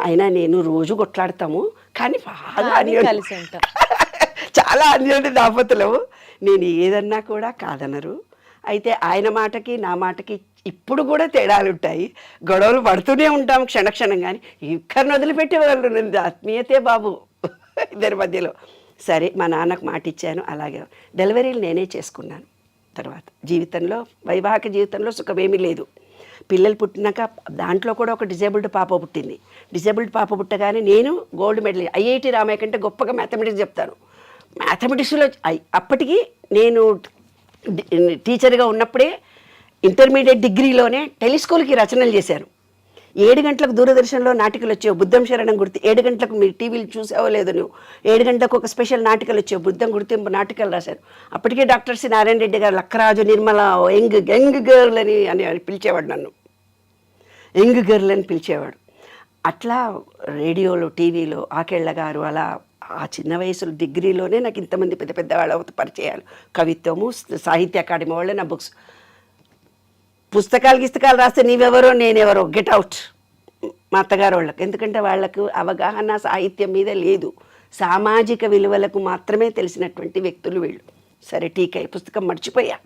ఆయన నేను రోజు కొట్లాడతాము, కానీ బాగా కలిసి ఉంటాం. చాలా అన్యోన్య దాపతులము. నేను ఏదన్నా కూడా కాదనరు. అయితే ఆయన మాటకి నా మాటకి ఇప్పుడు కూడా తేడాలు ఉంటాయి, గొడవలు పడుతూనే ఉంటాం క్షణక్షణం. కానీ ఇక్కడిని వదిలిపెట్టేవాళ్ళు నేను, ఆత్మీయతే బాబు ఇద్దరి మధ్యలో. సరే, మా నాన్నకు మాట ఇచ్చాను. అలాగే డెలివరీలు నేనే చేసుకున్నాను. తర్వాత జీవితంలో, వైవాహిక జీవితంలో సుఖమేమీ లేదు. పిల్లలు పుట్టినాక దాంట్లో కూడా ఒక డిజేబుల్డ్ పాప పుట్టింది. డిజేబుల్డ్ పాప పుట్టగానే నేను గోల్డ్ మెడల్, ఐఐటి రామయ్య కంటే గొప్పగా మ్యాథమెటిక్స్ చెప్తాను. మ్యాథమెటిక్స్లో అప్పటికి నేను టీచర్గా ఉన్నప్పుడే ఇంటర్మీడియట్ డిగ్రీలోనే టెలిస్కోల్కి రచనలు చేశాను. 7 గంటలకు దూరదర్శన్లో నాటికలు వచ్చేవి, బుద్ధం శరణం గుర్తి. 7 గంటలకు మీరు టీవీలు చూసావో లేదో నువ్వు, 7 గంటలకు ఒక స్పెషల్ నాటికలు వచ్చేవి, బుద్ధం గుర్తింపు నాటికలు రాశారు. అప్పటికే డాక్టర్ సి నారాయణ రెడ్డి గారు లక్కరాజు నిర్మల యంగ్ గర్ల్ అని పిలిచేవాడు, నన్ను యంగ్ గర్ల్ అని పిలిచేవాడు. అట్లా రేడియోలో టీవీలో ఆకేళ్ల గారు, అలా ఆ చిన్న వయసులో డిగ్రీలోనే నాకు ఇంతమంది పెద్ద పెద్ద వాళ్ళ పరిచయాలు. కవిత్వము, సాహిత్య అకాడమీ వాళ్ళే నా బుక్స్, పుస్తకాలు రాస్తే నీవెవరో నేనెవరో, గెట్ అవుట్ మా అత్తగారు వాళ్ళకి. ఎందుకంటే వాళ్ళకు అవగాహన సాహిత్యం మీద లేదు, సామాజిక విలువలకు మాత్రమే తెలిసినటువంటి వ్యక్తులు వీళ్ళు. సరే టీకాయ్ పుస్తకం మర్చిపోయా,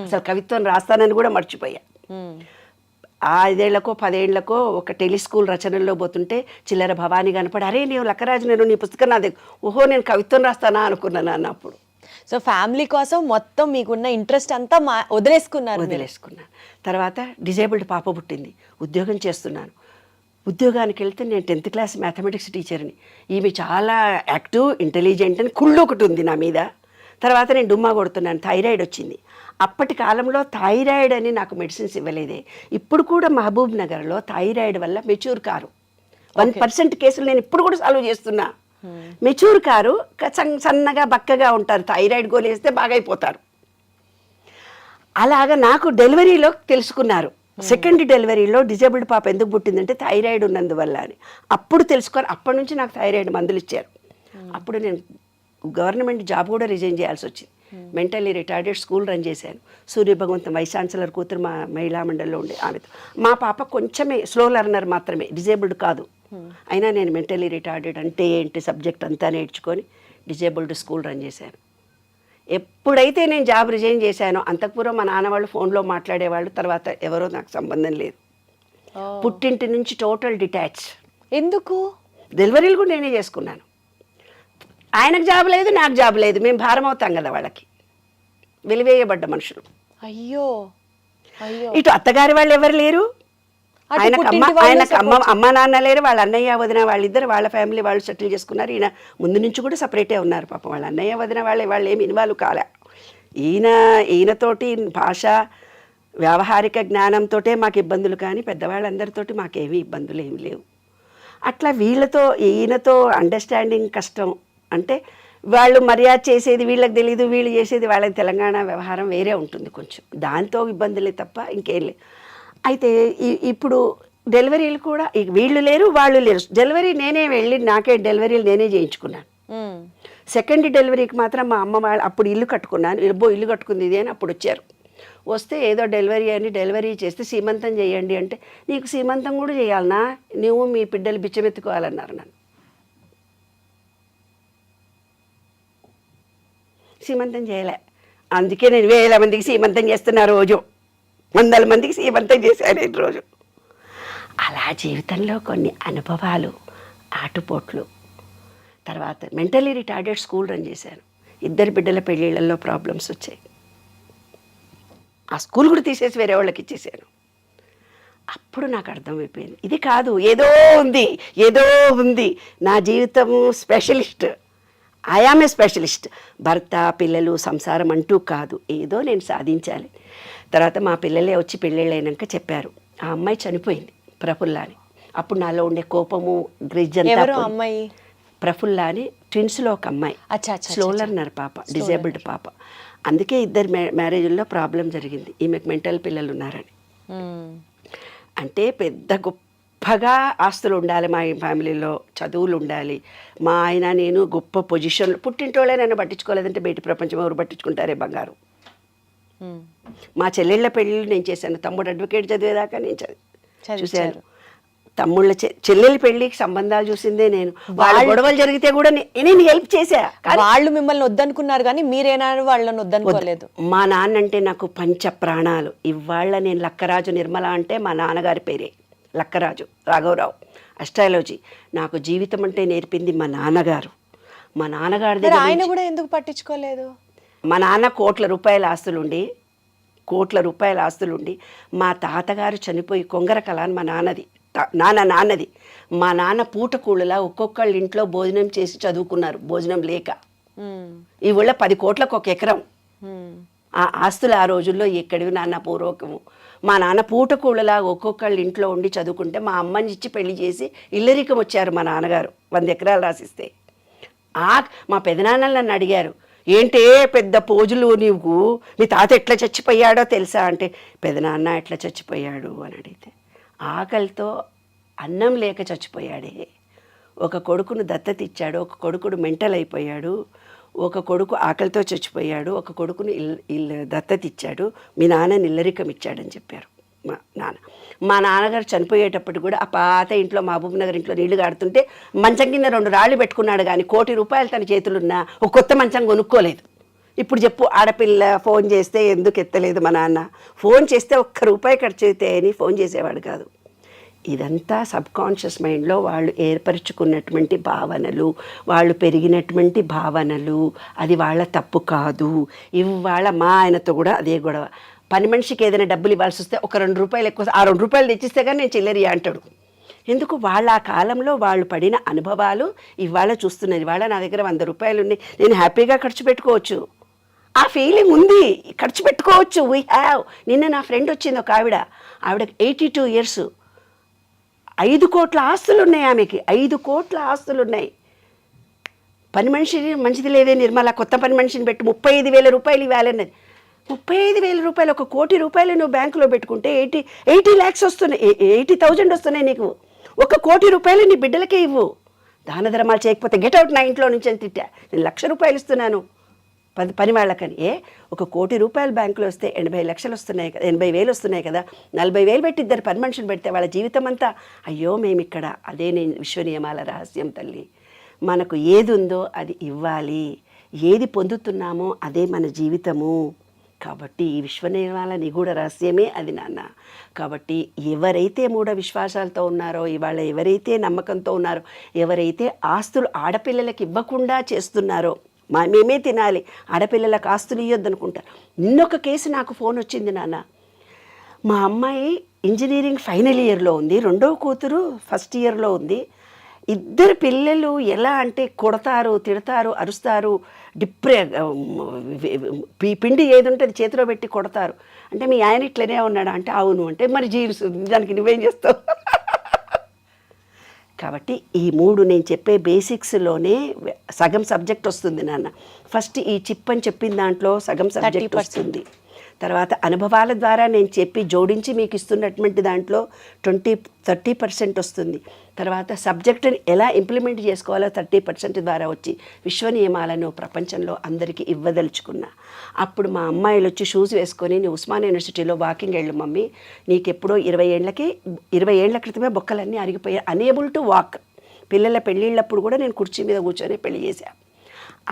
అసలు కవిత్వం రాస్తానని కూడా మర్చిపోయా. 5 ఏళ్లకో 10 ఏళ్లకో ఒక టెలిస్కూల్ రచనల్లో పోతుంటే చిల్లర భవానీ కనపడి, అరే నీవు లక్కరాజు, నేను నీ పుస్తకం నాదే, ఓహో నేను కవిత్వం రాస్తానా అనుకున్నాను అన్నప్పుడు. సో ఫ్యామిలీ కోసం మొత్తం మీకున్న ఇంట్రెస్ట్ అంతా వదిలేసుకున్నాను. తర్వాత డిజేబుల్డ్ పాప పుట్టింది, ఉద్యోగం చేస్తున్నాను. ఉద్యోగానికి వెళ్తే నేను 10th క్లాస్ మ్యాథమెటిక్స్ టీచర్ని. ఈమె చాలా యాక్టివ్, ఇంటెలిజెంట్ అని కుళ్ళు ఒకటి ఉంది నా మీద. తర్వాత నేను డుమ్మా కొడుతున్నాను, థైరాయిడ్ వచ్చింది. అప్పటి కాలంలో థైరాయిడ్ అని నాకు మెడిసిన్స్ ఇవ్వలేదే. ఇప్పుడు కూడా మహబూబ్ నగర్లో థైరాయిడ్ వల్ల మెచ్యూర్ కారు 1% కేసులు నేను ఇప్పుడు కూడా సాల్వ్ చేస్తున్నా. మెచ్యూర్ కారు సన్నగా బక్కగా ఉంటారు, థైరాయిడ్ గోలు వేస్తే బాగైపోతారు. అలాగా నాకు డెలివరీలో తెలుసుకున్నారు. సెకండ్ డెలివరీలో డిజేబుల్డ్ పాప ఎందుకు పుట్టిందంటే థైరాయిడ్ ఉన్నందువల్ల అని అప్పుడు తెలుసుకొని, అప్పటి నుంచి నాకు థైరాయిడ్ మందులు ఇచ్చారు. అప్పుడు నేను గవర్నమెంట్ జాబ్ కూడా రిజైన్ చేయాల్సి వచ్చింది. మెంటల్లీ రిటార్డెడ్ స్కూల్ రన్ చేశాను. సూర్య భగవంతం వైస్ ఛాన్సలర్ కూతురు మా మహిళా మండలిలో ఉండే ఆమెతో. మా పాప కొంచెమే స్లో లెర్నర్ మాత్రమే, డిజేబుల్డ్ కాదు. అయినా నేను మెంటల్లీ రిటార్డెడ్ అంటే ఏంటి సబ్జెక్ట్ అంతా నేర్చుకొని డిజేబుల్డ్ స్కూల్ రన్ చేశాను. ఎప్పుడైతే నేను జాబ్ రిజైన్ చేశానో అంతకుపూర్వం మా నాన్న వాళ్ళు ఫోన్లో మాట్లాడేవాళ్ళు, తర్వాత ఎవరో నాకు సంబంధం లేదు. పుట్టింటి నుంచి టోటల్ డిటాచ్. ఎందుకు? డెలివరీలు కూడా నేనే చేసుకున్నాను. ఆయనకు జాబ్ లేదు, నాకు జాబ్ లేదు, మేము భారం అవుతాం కదా వాళ్ళకి, వెలివేయబడ్డ మనుషులు. అయ్యో అయ్యో. ఇటు అత్తగారి వాళ్ళు ఎవరు లేరు, ఆయనకు అమ్మ నాన్న లేరు, వాళ్ళ అన్నయ్య వదిన వాళ్ళిద్దరు వాళ్ళ ఫ్యామిలీ వాళ్ళు సెటిల్ చేసుకున్నారు. ఈయన ముందు నుంచి కూడా సపరేటే ఉన్నారు పాపం. వాళ్ళ అన్నయ్య వదిన వాళ్ళు ఏమి ఇన్వాల్వ్ కాలే. ఈయనతోటి భాష వ్యావహారిక జ్ఞానంతోటే మాకు ఇబ్బందులు, కానీ పెద్దవాళ్ళందరితోటి మాకేమీ ఇబ్బందులు ఏమి లేవు. అట్లా వీళ్ళతో ఈయనతో అండర్స్టాండింగ్ కష్టం. అంటే వాళ్ళు మర్యాద చేసేది వీళ్ళకి తెలీదు, వీళ్ళు చేసేది వాళ్ళకి. తెలంగాణ వ్యవహారం వేరే ఉంటుంది కొంచెం, దాంతో ఇబ్బందులే తప్ప ఇంకేం లేదు. అయితే ఇప్పుడు డెలివరీలు కూడా వీళ్ళు లేరు, వాళ్ళు లేరు. డెలివరీ నేనే వెళ్ళి నాకే డెలివరీలు నేనే చేయించుకున్నాను. సెకండ్ డెలివరీకి మాత్రం మా అమ్మ వాళ్ళు అప్పుడు ఇల్లు కట్టుకున్నాను. ఇల్లు కట్టుకుంది ఇది అని అప్పుడు వచ్చారు. వస్తే ఏదో డెలివరీ అని డెలివరీ చేస్తే సీమంతం చేయండి అంటే, నీకు సీమంతం కూడా చేయాలనా, నువ్వు మీ బిడ్డలు బిచ్చమెత్తుకోవాలన్నారు నన్ను. సీమంతం చేయలే. అందుకే నేను 1000 మందికి సీమంతం చేస్తున్నా, రోజు 100 మందికి సీమంతం చేశాను రోజు. అలా జీవితంలో కొన్ని అనుభవాలు, ఆటుపోట్లు. తర్వాత మెంటలీ రిటార్డెడ్ స్కూల్ రన్ చేశాను. 2 బిడ్డల పెళ్ళిళ్ళల్లో ప్రాబ్లమ్స్ వచ్చాయి. ఆ స్కూల్ కూడా తీసేసి వేరే వాళ్ళకి ఇచ్చేసాను. అప్పుడు నాకు అర్థమైపోయింది, ఇది కాదు, ఏదో ఉంది నా జీవితము స్పెషలిస్ట్. I am a specialist. భర్త పిల్లలు సంసారం అంటూ కాదు, ఏదో నేను సాధించాలి. తర్వాత మా పిల్లలే వచ్చి పెళ్ళిళ్ళైనాక చెప్పారు, ఆ అమ్మాయి చనిపోయింది ప్రఫుల్లా అని. అప్పుడు నాలో ఉండే కోపము గ్రిజ్జంతా. అమ్మాయి ప్రఫుల్లా అని ట్విన్స్లో ఒక అమ్మాయి, స్లో లెర్నర్ పాప, డిజేబుల్డ్ పాప. అందుకే 2 మ్యారేజ్ల్లో ప్రాబ్లం జరిగింది, ఈమెకు మెంటల్ పిల్లలు ఉన్నారని. అంటే పెద్ద గొప్పగా ఆస్తులు ఉండాలి మా ఫ్యామిలీలో, చదువులు ఉండాలి. మా ఆయన నేను గొప్ప పొజిషన్లో, పుట్టింటోళ్ళే నన్ను పట్టించుకోలేదంటే బయట ప్రపంచం ఎవరు పట్టించుకుంటారే బంగారు. మా చెల్లెళ్ళ పెళ్ళిళ్ళు నేను చేశాను. తమ్ముడు అడ్వకేట్ చదివేదాకా నేను చూశాను. తమ్ముళ్ళ చెల్లెలి పెళ్ళికి సంబంధాలు చూసిందే నేను. వాళ్ళ గొడవలు జరిగితే కూడా నేను హెల్ప్ చేశా. వాళ్ళు మిమ్మల్ని వద్దనుకున్నారు కానీ మీరేనాడు వాళ్ళని వద్దనుకోలేదు. మా నాన్న అంటే నాకు పంచ ప్రాణాలు. ఇవాళ నేను లక్కరాజు నిర్మల అంటే మా నాన్నగారి పేరే లక్కరాజు రాఘవరావు. అస్ట్రాలజీ నాకు జీవితం అంటే నేర్పింది మా నాన్నగారు. మా నాన్నగారి దగ్గర ఆయన కూడా ఎందుకు పట్టించుకోలేదు? మా నాన్న కోట్ల రూపాయల ఆస్తులుండి మా తాతగారు చనిపోయి కొంగర కళ అని మా నాన్నది. మా నాన్న పూటకూళ్ళలా ఒక్కొక్కళ్ళ ఇంట్లో భోజనం చేసి చదువుకున్నారు, భోజనం లేక. ఈ ఊళ్ళో 10 కోట్లకు 1 ఎకరం. ఆ ఆస్తులు ఆ రోజుల్లో ఎక్కడివి నాన్న పూర్వకము. మా నాన్న పూటకూళ్ళలా ఒక్కొక్కళ్ళ ఇంట్లో ఉండి చదువుకుంటే మా అమ్మని ఇచ్చి పెళ్లి చేసి ఇల్లరికం వచ్చారు మా నాన్నగారు 100 ఎకరాలు రాసిస్తే. మా పెదనాన్నలు నన్ను అడిగారు, ఏంటే పెద్ద పోజులు నీవు, మీ తాత ఎట్లా చచ్చిపోయాడో తెలుసా అంటే, పెదనాన్న ఎట్లా చచ్చిపోయాడు అని అడిగితే, ఆకలితో అన్నం లేక చచ్చిపోయాడే. ఒక కొడుకును దత్తత ఇచ్చాడు, ఒక కొడుకుడు మెంటల్ అయిపోయాడు, ఒక కొడుకు ఆకలితో చచ్చిపోయాడు, ఒక కొడుకును దత్తత ఇచ్చాడు, మీ నాన్నని ఇల్లరికం ఇచ్చాడని చెప్పారు మా నాన్నగారు చనిపోయేటప్పుడు కూడా ఆ పాత ఇంట్లో మహబూబ్ నగర్ ఇంట్లో నీళ్లు గాడుతుంటే మంచం కింద 2 రాళ్ళు పెట్టుకున్నాడు, కానీ 1 కోటి రూపాయలు తన చేతులున్నా ఒక కొత్త మంచం కొనుక్కోలేదు. ఇప్పుడు చెప్పు, ఆడపిల్ల ఫోన్ చేస్తే ఎందుకు ఎత్తలేదు మా నాన్న? ఫోన్ చేస్తే 1 రూపాయి ఖర్చు అయితే అని ఫోన్ చేసేవాడు కాదు. ఇదంతా సబ్కాన్షియస్ మైండ్లో వాళ్ళు ఏర్పరచుకున్నటువంటి భావనలు, వాళ్ళు పెరిగినటువంటి భావనలు. అది వాళ్ళ తప్పు కాదు. ఇవాళ మా ఆయనతో కూడా అదే గొడవ. పని మనిషికి ఏదైనా డబ్బులు ఇవ్వాల్సి వస్తే ఒక 2 రూపాయలు ఎక్కువ, ఆ 2 రూపాయలు తెచ్చిస్తే కానీ నేను చిల్లరియా అంటాడు. ఎందుకు? వాళ్ళ ఆ కాలంలో వాళ్ళు పడిన అనుభవాలు ఇవాళ చూస్తున్నది. ఇవాళ నా దగ్గర 100 రూపాయలు ఉన్నాయి, నేను హ్యాపీగా ఖర్చు పెట్టుకోవచ్చు. ఆ ఫీలింగ్ ఉంది, ఖర్చు పెట్టుకోవచ్చు. We have. నిన్న నా ఫ్రెండ్ వచ్చింది ఒక ఆవిడకి 82 ఇయర్స్, 5 కోట్ల ఆస్తులు ఉన్నాయి ఆమెకి. 5 కోట్ల ఆస్తులు ఉన్నాయి. పని మనిషి మంచిది లేదే నిర్మల, కొత్త పని మనిషిని పెట్టి 35,000 రూపాయలు ఇవ్వాలన్నది. 35,000 రూపాయలు, 1 కోటి రూపాయలు నువ్వు బ్యాంకులో పెట్టుకుంటే 80 lakhs వస్తున్నాయి, 80,000 వస్తున్నాయి నీకు. 1 కోటి రూపాయలు నీ బిడ్డలకే ఇవ్వు. దాన ధర్మాలు చేయకపోతే గెట్ అవుట్ నా ఇంట్లో నుంచి అని తిట్టా. నేను ₹1,00,000 ఇస్తున్నాను పని వాళ్ళకని. 1 కోటి రూపాయలు బ్యాంకులో వస్తే 80 లక్షలు వస్తున్నాయి కదా, 80,000 వస్తున్నాయి కదా, 40,000 పెట్టి 2 పని మనుషులు పెడితే వాళ్ళ జీవితం అంతా అయ్యో మేమిక్కడ. అదే నేను విశ్వ నియమాల రహస్యం తల్లి. మనకు ఏది ఉందో అది ఇవ్వాలి, ఏది పొందుతున్నామో అదే మన జీవితము. కాబట్టి ఈ విశ్వ నియమాల నిగూఢ రహస్యమే అది నాన్న. కాబట్టి ఎవరైతే మూఢ విశ్వాసాలతో ఉన్నారో, ఇవాళ ఎవరైతే నమ్మకంతో ఉన్నారో, ఎవరైతే ఆస్తులు ఆడపిల్లలకి ఇవ్వకుండా చేస్తున్నారో, మేమే తినాలి, ఆడపిల్లలకు ఆస్తులు ఇవ్వద్దు అనుకుంటారు. నిన్నొక కేసు నాకు ఫోన్ వచ్చింది నాన్న. మా అమ్మాయి ఇంజనీరింగ్ ఫైనల్ ఇయర్లో ఉంది, రెండవ కూతురు ఫస్ట్ ఇయర్లో ఉంది. 2 పిల్లలు ఎలా అంటే కొడతారు, తిడతారు, అరుస్తారు, పిండి ఏది ఉంటే అది చేతిలో పెట్టి కొడతారు. అంటే మీ ఆయన ఇట్లనే ఉన్నాడా అంటే అవును. అంటే మరి దానికి నువ్వేం చేస్తావు? కాబట్టి ఈ 3 నేను చెప్పే బేసిక్స్లోనే సగం సబ్జెక్ట్ వస్తుంది నాన్న. ఫస్ట్ ఈ చిప్ అని చెప్పిన దాంట్లో సగం సబ్జెక్ట్ వస్తుంది. తర్వాత అనుభవాల ద్వారా నేను చెప్పి జోడించి మీకు ఇస్తున్నటువంటి దాంట్లో 30% వస్తుంది. తర్వాత సబ్జెక్టుని ఎలా ఇంప్లిమెంట్ చేసుకోవాలో 30% ద్వారా వచ్చి విశ్వ నియమాలను ప్రపంచంలో అందరికీ ఇవ్వదలుచుకున్నా. అప్పుడు మా అమ్మాయిలు వచ్చి షూస్ వేసుకొని నువ్వు ఉస్మానియా యూనివర్సిటీలో వాకింగ్ వెళ్ళు మమ్మీ, నీకు ఎప్పుడో 20 ఏళ్ల క్రితమే బొక్కలన్నీ అరిగిపోయాయి, అనేబుల్ టు వాక్. పిల్లల పెళ్ళిళ్ళప్పుడు కూడా నేను కుర్చీ మీద కూర్చొని పెళ్లి చేశాను.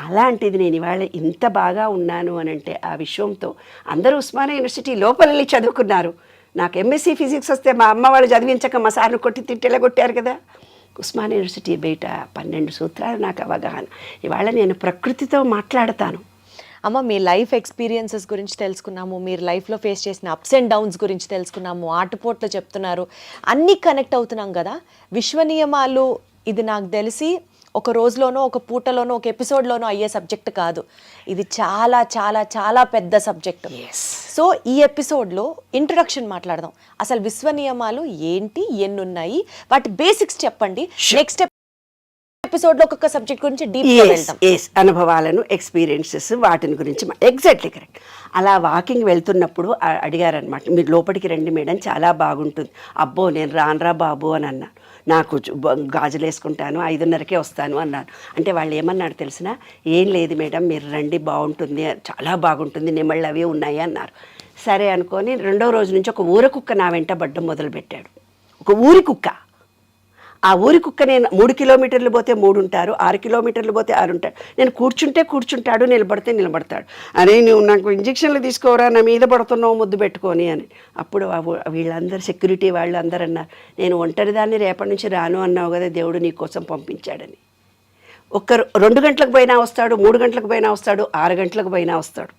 అలాంటిది నేను ఇవాళ ఇంత బాగా ఉన్నాను అని అంటే ఆ విశ్వంతో. అందరూ ఉస్మానియా యూనివర్సిటీ లోపల వెళ్ళి చదువుకున్నారు. నాకు ఎంఎస్సీ ఫిజిక్స్ వస్తే మా అమ్మ వాళ్ళు చదివించక మా సార్ని కొట్టి తిట్టేలా కొట్టారు కదా. ఉస్మానియా యూనివర్సిటీ బయట 12 సూత్రాలు నాకు అవగాహన. ఇవాళ నేను ప్రకృతితో మాట్లాడతాను. అమ్మ, మీ లైఫ్ ఎక్స్పీరియన్సెస్ గురించి తెలుసుకున్నాము, మీరు లైఫ్లో ఫేస్ చేసిన అప్స్ అండ్ డౌన్స్ గురించి తెలుసుకున్నాము, ఆటుపోట్లు చెప్తున్నారు, అన్నీ కనెక్ట్ అవుతున్నాం కదా. విశ్వ నియమాలు ఇది నాకు తెలిసి ఒక రోజులోనో, ఒక పూటలోనో, ఒక ఎపిసోడ్లోనో అయ్యే సబ్జెక్ట్ కాదు. ఇది చాలా చాలా చాలా పెద్ద సబ్జెక్ట్. సో ఈ ఎపిసోడ్లో ఇంట్రొడక్షన్ మాట్లాడదాం. అసలు విశ్వ నియమాలు ఏంటి, ఎన్ని ఉన్నాయి, వాటి బేసిక్స్ చెప్పండి. నెక్స్ట్ ఎపిసోడ్లో ఒక్కొక్క సబ్జెక్ట్ గురించి డీప్గా వెళ్దాం. అనుభవాలను, ఎక్స్పీరియన్సెస్, వాటిని గురించి ఎగ్జాక్ట్లీ కరెక్ట్. అలా వాకింగ్ వెళ్తున్నప్పుడు అడిగారనమాట, మీరు లోపలికి రండి మేడం, చాలా బాగుంటుంది. అబ్బో నేను రానురా బాబు అని అన్నాను. నాకు గాజులు వేసుకుంటాను, 5:30కే వస్తాను అన్నాను. అంటే వాళ్ళు ఏమన్నారు తెలిసిన, ఏం లేదు మేడం మీరు రండి బాగుంటుంది, చాలా బాగుంటుంది, నెమళ్ళు అవి ఉన్నాయి అన్నారు. సరే అనుకొని 2వ రోజు నుంచి ఒక ఊర కుక్క నా వెంట పడ్డం మొదలుపెట్టాడు. ఒక ఊరి కుక్క. ఆ ఊరి కుక్క నేను 3 కిలోమీటర్లు పోతే 3 ఉంటారు, 6 కిలోమీటర్లు పోతే 6 ఉంటారు. నేను కూర్చుంటాడు, నిలబడితే నిలబడతాడు. అరే నువ్వు నాకు ఇంజక్షన్లు తీసుకోరా, నా మీద పడుతున్నావు ముద్దు పెట్టుకొని అని. అప్పుడు వీళ్ళందరూ సెక్యూరిటీ వాళ్ళు అందరూ అన్నారు, నేను ఒంటరిదాన్ని రేపటి నుంచి రాను అన్నావు కదా, దేవుడు నీ కోసం పంపించాడని. 2 గంటలకు పోయినా వస్తాడు, 3 గంటలకు పోయినా వస్తాడు, 6 గంటలకు పోయినా వస్తాడు.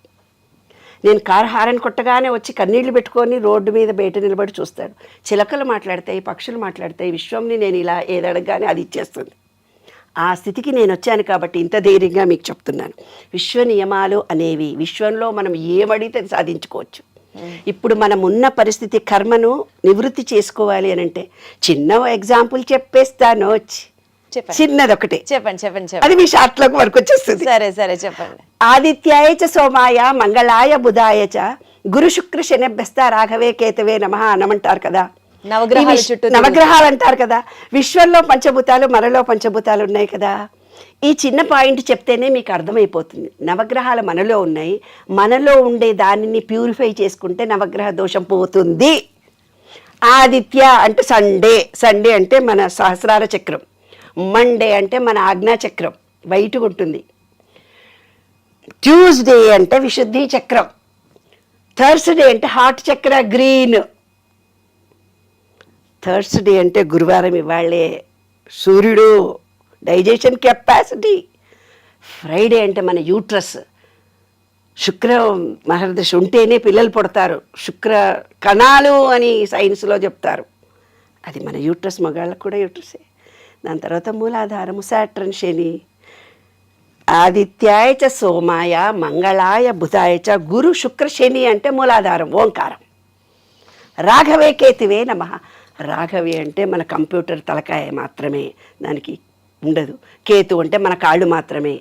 నేను కారు హారన్ కొట్టగానే వచ్చి కన్నీళ్లు పెట్టుకొని రోడ్డు మీద బయట నిలబడి చూస్తాడు. చిలకలు మాట్లాడతాయి, పక్షులు మాట్లాడతాయి, విశ్వంని నేను ఇలా ఏదడగానే అది ఇచ్చేస్తుంది. ఆ స్థితికి నేను వచ్చాను కాబట్టి ఇంత ధైర్యంగా మీకు చెప్తున్నాను. విశ్వ నియమాలు అనేవి విశ్వంలో మనం ఏమడిగితే అది సాధించుకోవచ్చు. ఇప్పుడు మనం ఉన్న పరిస్థితి కర్మను నివృత్తి చేసుకోవాలి అని అంటే చిన్న ఎగ్జాంపుల్ చెప్పేస్తాను. చిన్నది ఒకటి చెప్పండి. అది మీ షార్ట్లోకి వరకు వచ్చేస్తుంది. సరే చెప్పండి. ఆదిత్యాయ చ సోమాయ మంగళాయ బుధాయ చ గురు శుక్ర శనిభ్యస్త రాఘవే కేతవే నమః అనమంటారు కదా. నవగ్రహాలు అంటారు కదా. విశ్వంలో పంచభూతాలు, మనలో పంచభూతాలు ఉన్నాయి కదా. ఈ చిన్న పాయింట్ చెప్తేనే మీకు అర్థమైపోతుంది. నవగ్రహాలు మనలో ఉన్నాయి, మనలో ఉండే దానిని ప్యూరిఫై చేసుకుంటే నవగ్రహ దోషం పోతుంది. ఆదిత్య అంటే సండే అంటే మన సహస్రార చక్రం, మండే అంటే మన ఆజ్ఞా చక్రం వైట్గా ఉంటుంది, ట్యూస్డే అంటే విశుద్ధి చక్రం, థర్స్డే అంటే హార్ట్ చక్ర గ్రీన్, థర్స్డే అంటే గురువారం ఇవాళే సూర్యుడు డైజెషన్ కెపాసిటీ, ఫ్రైడే అంటే మన యూట్రస్, శుక్ర మహర్దశ ఉంటేనే పిల్లలు పుడతారు, శుక్ర కణాలు అని సైన్స్లో చెప్తారు, అది మన యూట్రస్, మగాళ్ళకు కూడా యూట్రసే. దాని తర్వాత మూలాధారము సాట్రన్ శని. ఆదిత్యాయ చ సోమాయ మంగళాయ బుధాయ చ గురు శుక్ర శని అంటే మూలాధారం ఓంకారం. రాఘవే కేతువే నమః. రాఘవే అంటే మన కంప్యూటర్ తలకాయ మాత్రమే, దానికి ఉండదు. కేతు అంటే మన కాళ్ళు మాత్రమే.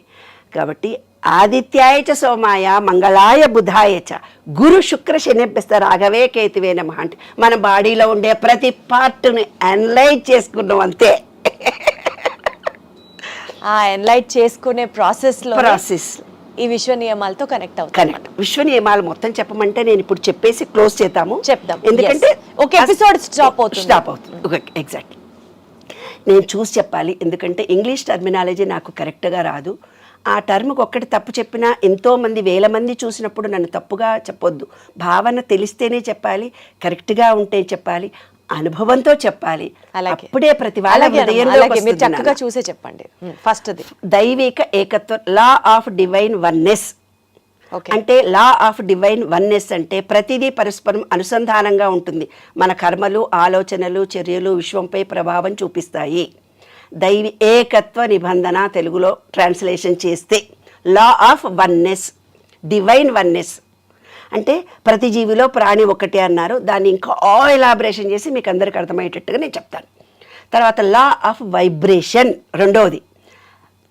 కాబట్టి ఆదిత్యాయ చ సోమాయ మంగళాయ బుధాయ చ గురు శుక్ర శనిభ్యస్త రాఘవే కేతువే నమః అంటే మన బాడీలో ఉండే ప్రతి పార్ట్ని అనలైజ్ చేసుకున్నాం అంతే. ఆ ఎన్లైట్ చేసుకునే ప్రాసెస్లో ప్రాసెస్ ఈ విశ్వ నియమాలతో కనెక్ట్ అవుతాం. కనెక్ట్. విశ్వ నియమాలు మొత్తం చెప్పమంటే నేను ఇప్పుడు చెప్పేసి క్లోజ్ చేద్దాము. చెప్దాం. ఎందుకంటే Yes. ఒక ఎపిసోడ్ స్టాప్ అవుతుంది. ఎగ్జాక్ట్లీ. నేను చూసి చెప్పాలి, ఎందుకంటే ఇంగ్లీష్ టర్మినాలజీ నాకు కరెక్ట్గా రాదు. ఆ టర్మ్కి ఒక్కటి తప్పు చెప్పినా ఎంతోమంది వేల మంది చూసినప్పుడు నన్ను తప్పుగా చెప్పొద్దు. భావన తెలిస్తేనే చెప్పాలి, కరెక్ట్గా ఉంటే చెప్పాలి, అనుభవంతో చెప్పాలి. అప్పుడే ప్రతి వాళ్ళ హృదయంలోకి మీరు చక్కగా చూసే చెప్పండి. ఫస్ట్ దైవిక ఏకత్వం, లా ఆఫ్ డివైన్ వన్నెస్. అంటే లా ఆఫ్ డివైన్ వన్నెస్ అంటే ప్రతిదీ పరస్పరం అనుసంధానంగా ఉంటుంది. మన కర్మలు, ఆలోచనలు, చర్యలు విశ్వంపై ప్రభావం చూపిస్తాయి. దైవి ఏకత్వ నిబంధన తెలుగులో ట్రాన్స్లేషన్ చేస్తే law of oneness, divine oneness అంటే ప్రతి జీవిలో ప్రాణి ఒకటే అన్నారు. దాన్ని ఇంకా ఎలాబరేషన్ చేసి మీకు అందరికి అర్థమయ్యేటట్టుగా నేను చెప్తాను. తర్వాత లా ఆఫ్ వైబ్రేషన్ రెండవది.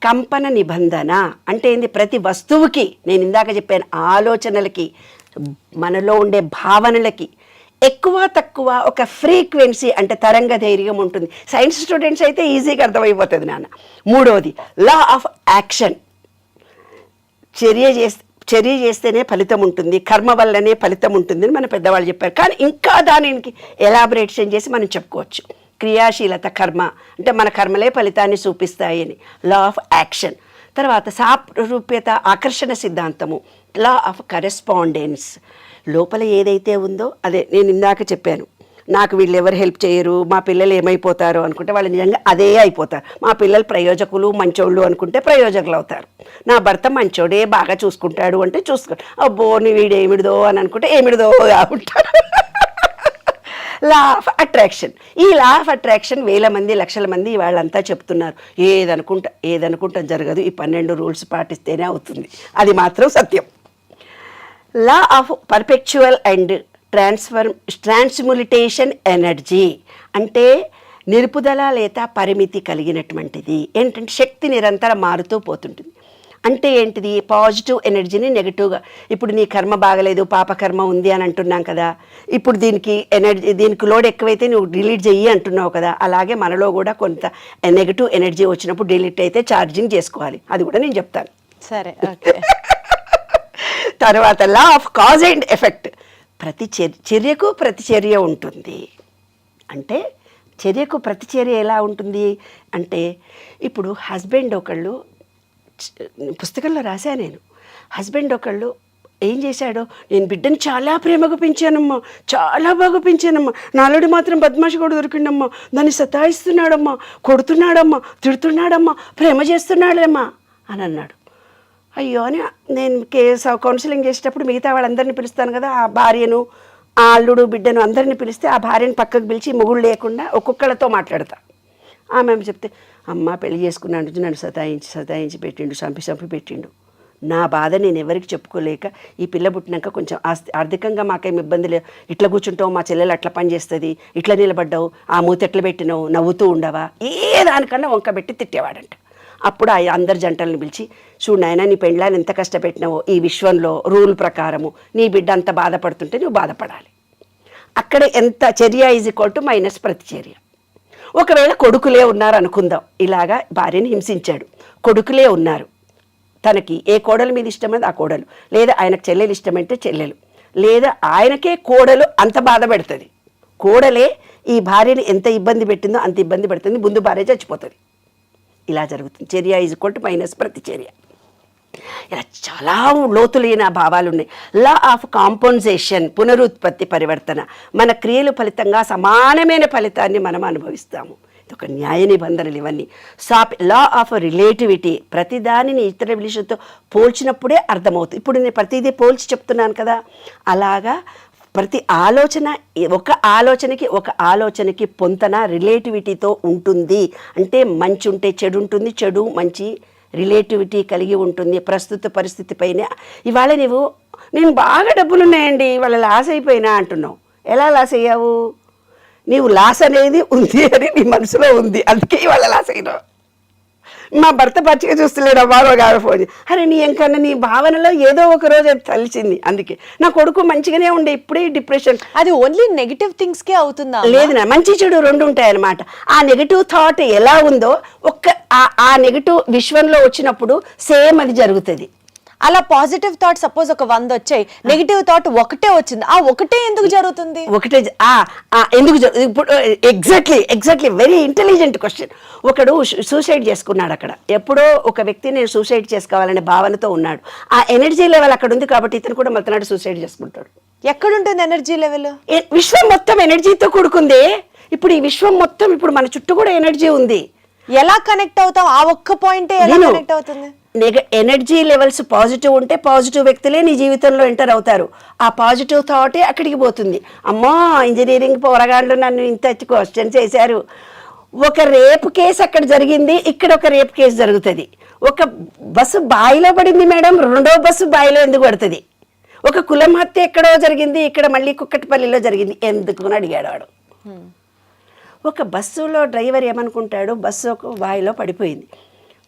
కంపన నిబంధన అంటే ఏంది? ప్రతి వస్తువుకి, నేను ఇందాక చెప్పాను, ఆలోచనలకి, మనలో ఉండే భావనలకి ఎక్కువ తక్కువ ఒక ఫ్రీక్వెన్సీ అంటే తరంగ ధైర్యం ఉంటుంది. సైన్స్ స్టూడెంట్స్ అయితే ఈజీగా అర్థమైపోతుంది నాన్న. మూడవది లా ఆఫ్ యాక్షన్. చర్య చేస్తేనే ఫలితం ఉంటుంది, కర్మ వల్లనే ఫలితం ఉంటుందని మన పెద్దవాళ్ళు చెప్పారు. కానీ ఇంకా దానికి ఎలాబరేషన్ చేసి మనం చెప్పుకోవచ్చు. క్రియాశీలత కర్మ అంటే మన కర్మలే ఫలితాన్ని చూపిస్తాయి అని. Law of action. తర్వాత సారూప్యత ఆకర్షణ సిద్ధాంతము. Law of correspondence. లోపల ఏదైతే ఉందో అదే నేను ఇందాక చెప్పాను. నాకు వీళ్ళు ఎవరు హెల్ప్ చేయరు, మా పిల్లలు ఏమైపోతారు అనుకుంటే వాళ్ళు నిజంగా అదే అయిపోతారు. మా పిల్లలు ప్రయోజకులు మంచోళ్ళు అనుకుంటే ప్రయోజకులు అవుతారు. నా భర్త మంచోడే బాగా చూసుకుంటాడు అంటే అబ్బో నీ వీడు ఏమిడిదో అని అనుకుంటే ఏమిడిదో ఉంటాడు. Law of attraction. ఈ లా ఆఫ్ అట్రాక్షన్ వేల మంది లక్షల మంది వాళ్ళంతా చెప్తున్నారు. ఏదనుకుంటా జరగదు, ఈ 12 రూల్స్ పాటిస్తేనే అవుతుంది. అది మాత్రం సత్యం. Law of perpetual and transmutation energy అంటే నిలుపుదల లేదా పరిమితి కలిగినటువంటిది. ఏంటంటే శక్తి నిరంతరం మారుతూ పోతుంటుంది. అంటే ఏంటిది? పాజిటివ్ ఎనర్జీని నెగిటివ్గా, ఇప్పుడు నీ కర్మ బాగలేదు, పాపకర్మ ఉంది అని అంటున్నాం కదా, ఇప్పుడు దీనికి లోడ్ ఎక్కువైతే నువ్వు డిలీట్ చెయ్యి అంటున్నావు కదా, అలాగే మనలో కూడా కొంత నెగిటివ్ ఎనర్జీ వచ్చినప్పుడు డిలీట్ అయితే ఛార్జింగ్ చేసుకోవాలి. అది కూడా నేను చెప్తాను. సరే, ఓకే. తర్వాత law of cause and effect. ప్రతి చర్యకు ప్రతిచర్య ఉంటుంది. అంటే చర్యకు ప్రతిచర్య ఎలా ఉంటుంది అంటే, ఇప్పుడు హస్బెండ్ ఒకళ్ళు, పుస్తకంలో రాశా నేను, హస్బెండ్ ఒకళ్ళు ఏం చేశాడో, నేను బిడ్డను చాలా ప్రేమగా పెంచానమ్మా, చాలా బాగా పెంచానమ్మా, నాలుడి మాత్రం బద్మాషి కూడా దొరికిండమ్మా, దాన్ని సతాయిస్తున్నాడమ్మా, కొడుతున్నాడమ్మా, తిడుతున్నాడమ్మా, ప్రేమ చేస్తున్నాడమ్మా అని అన్నాడు. అయ్యో అని నేను కౌన్సిలింగ్ చేసేటప్పుడు మిగతా వాళ్ళందరినీ పిలుస్తాను కదా, ఆ భార్యను, ఆ అల్లుడు, బిడ్డను అందరినీ పిలిస్తే ఆ భార్యను పక్కకు పిలిచి మొగుళ్ళు లేకుండా ఒక్కొక్కళ్ళతో మాట్లాడతా. ఆమె చెప్తే, అమ్మ పెళ్లి చేసుకున్నాడు, నన్ను సతాయించి పెట్టిండు, చంపి పెట్టిండు. నా బాధ నేను ఎవరికి చెప్పుకోలేక, ఈ పిల్ల పుట్టినాక కొంచెం ఆర్థికంగా మాకేం ఇబ్బంది లేదు, ఇట్లా కూర్చుంటావు, మా చెల్లెలు అట్లా పని చేస్తుంది, ఇట్లా నిలబడ్డావు, ఆ మూత ఎట్లా పెట్టినావు, నవ్వుతూ ఉండవా, ఏ దానికన్నా వంక పెట్టి తిట్టేవాడంట. అప్పుడు అందరి జంటలను పిలిచి, చూడు నాయనా, నీ పెండ్లాన్ని ఎంత కష్టపెట్టినావో, ఈ విశ్వంలో రూల్ ప్రకారము నీ బిడ్డ అంత బాధపడుతుంటే నువ్వు బాధపడాలి. అక్కడ ఎంత చర్య = మైనస్ ప్రతిచర్య. ఒకవేళ కొడుకులే ఉన్నారు అనుకుందాం, ఇలాగా భార్యని హింసించాడు, కొడుకులే ఉన్నారు, తనకి ఏ కోడల మీద ఇష్టమైంది ఆ కోడలు, లేదా ఆయనకు చెల్లెలు ఇష్టమైతే చెల్లెలు, లేదా ఆయనకే కోడలు అంత బాధ పెడుతుంది, కోడలే ఈ భార్యని ఎంత ఇబ్బంది పెట్టిందో అంత ఇబ్బంది పెడుతుంది, ముందు భార్య చచ్చిపోతుంది. ఇలా జరుగుతుంది. చర్య = మైనస్ ప్రతిచర్య. ఇలా చాలా లోతులైన భావాలు ఉన్నాయి. లా ఆఫ్ కాంపన్సేషన్, పునరుత్పత్తి, పరివర్తన. మన క్రియలు ఫలితంగా సమానమైన ఫలితాన్ని మనం అనుభవిస్తాము. ఇది ఒక న్యాయ నిబంధనలు ఇవన్నీ. లా ఆఫ్ రిలేటివిటీ. ప్రతిదానిని ఇతర విషయంతో పోల్చినప్పుడే అర్థమవుతుంది. ఇప్పుడు నేను ప్రతిదీ పోల్చి చెప్తున్నాను కదా, అలాగా ప్రతి ఆలోచన ఒక ఆలోచనకి పొంతన రిలేటివిటీతో ఉంటుంది. అంటే మంచి ఉంటే చెడు ఉంటుంది, చెడు మంచి రిలేటివిటీ కలిగి ఉంటుంది ప్రస్తుత పరిస్థితి పైన. ఇవాళ నేను బాగా డబ్బులు ఉన్నాయండి, ఇవాళ లాస్ అయిపోయినా అంటున్నావు. ఎలా లాస్ అయ్యావు? నీవు లాస్ అనేది ఉంది అని నీ మనసులో ఉంది, అందుకే ఇవాళ లాస్ అయినావు. మా భర్త పచ్చిగా చూస్తలేడు అమ్మారో గారు ఫోన్ అరే నీ ఎంకన్నా నీ భావనలో ఏదో ఒక రోజు అది కలిసింది. అందుకే నా కొడుకు మంచిగానే ఉండే, ఇప్పుడే డిప్రెషన్. అది ఓన్లీ నెగిటివ్ థింగ్స్ కే అవుతుందా? లేదు నా మంచి చెడు రెండు ఉంటాయి అన్నమాట. ఆ నెగిటివ్ థాట్ ఎలా ఉందో ఆ నెగిటివ్ విశ్వంలో వచ్చినప్పుడు సేమ్ అది జరుగుతుంది. అలా పాజిటివ్ థాట్ సపోజ్ ఒక 100 వచ్చాయి, నెగిటివ్ థాట్ ఒకటే వచ్చింది, ఆ ఒకటే ఎందుకు జరుగుతుంది? ఒకటే ఎందుకు ఇప్పుడు ఎగ్జాక్ట్లీ వెరీ ఇంటెలిజెంట్ క్వశ్చన్. ఒకడు సూసైడ్ చేసుకున్నాడు అక్కడ. ఎప్పుడో ఒక వ్యక్తి నేను సూసైడ్ చేసుకోవాలనే భావనతో ఉన్నాడు. ఆ ఎనర్జీ లెవెల్ అక్కడ ఉంది కాబట్టి ఇతను కూడా మతనాడు సూసైడ్ చేసుకుంటాడు. ఎక్కడుంటుంది ఎనర్జీ లెవెల్? విశ్వం మొత్తం ఎనర్జీతో కూడుకుంది. ఇప్పుడు ఈ విశ్వం మొత్తం ఇప్పుడు మన చుట్టూ కూడా ఎనర్జీ ఉంది. ఎలా కనెక్ట్ అవుతాం? ఆ ఒక్క పాయింటే ఎలా కనెక్ట్ అవుతుంది? ఎనర్జీ లెవెల్స్ పాజిటివ్ ఉంటే పాజిటివ్ వ్యక్తులే నీ జీవితంలో ఎంటర్ అవుతారు. ఆ పాజిటివ్ థాటే అక్కడికి పోతుంది. అమ్మో ఇంజనీరింగ్ పోరగాళ్ళు నన్ను ఇంత క్వశ్చన్స్ చేశారు. ఒక రేప్ కేసు అక్కడ జరిగింది, ఇక్కడ ఒక రేప్ కేసు జరుగుతుంది. ఒక బస్సు బాయిలో పడింది మేడం, రెండో బస్సు బాయిలో ఎందుకు పడుతుంది? ఒక కులం హత్య ఎక్కడో జరిగింది, ఇక్కడ మళ్ళీ కుక్కటిపల్లిలో జరిగింది, ఎందుకు అని అడిగాడు వాడు. ఒక బస్సులో డ్రైవర్ ఏమనుకుంటాడు, బస్సు ఒక బాయిలో పడిపోయింది.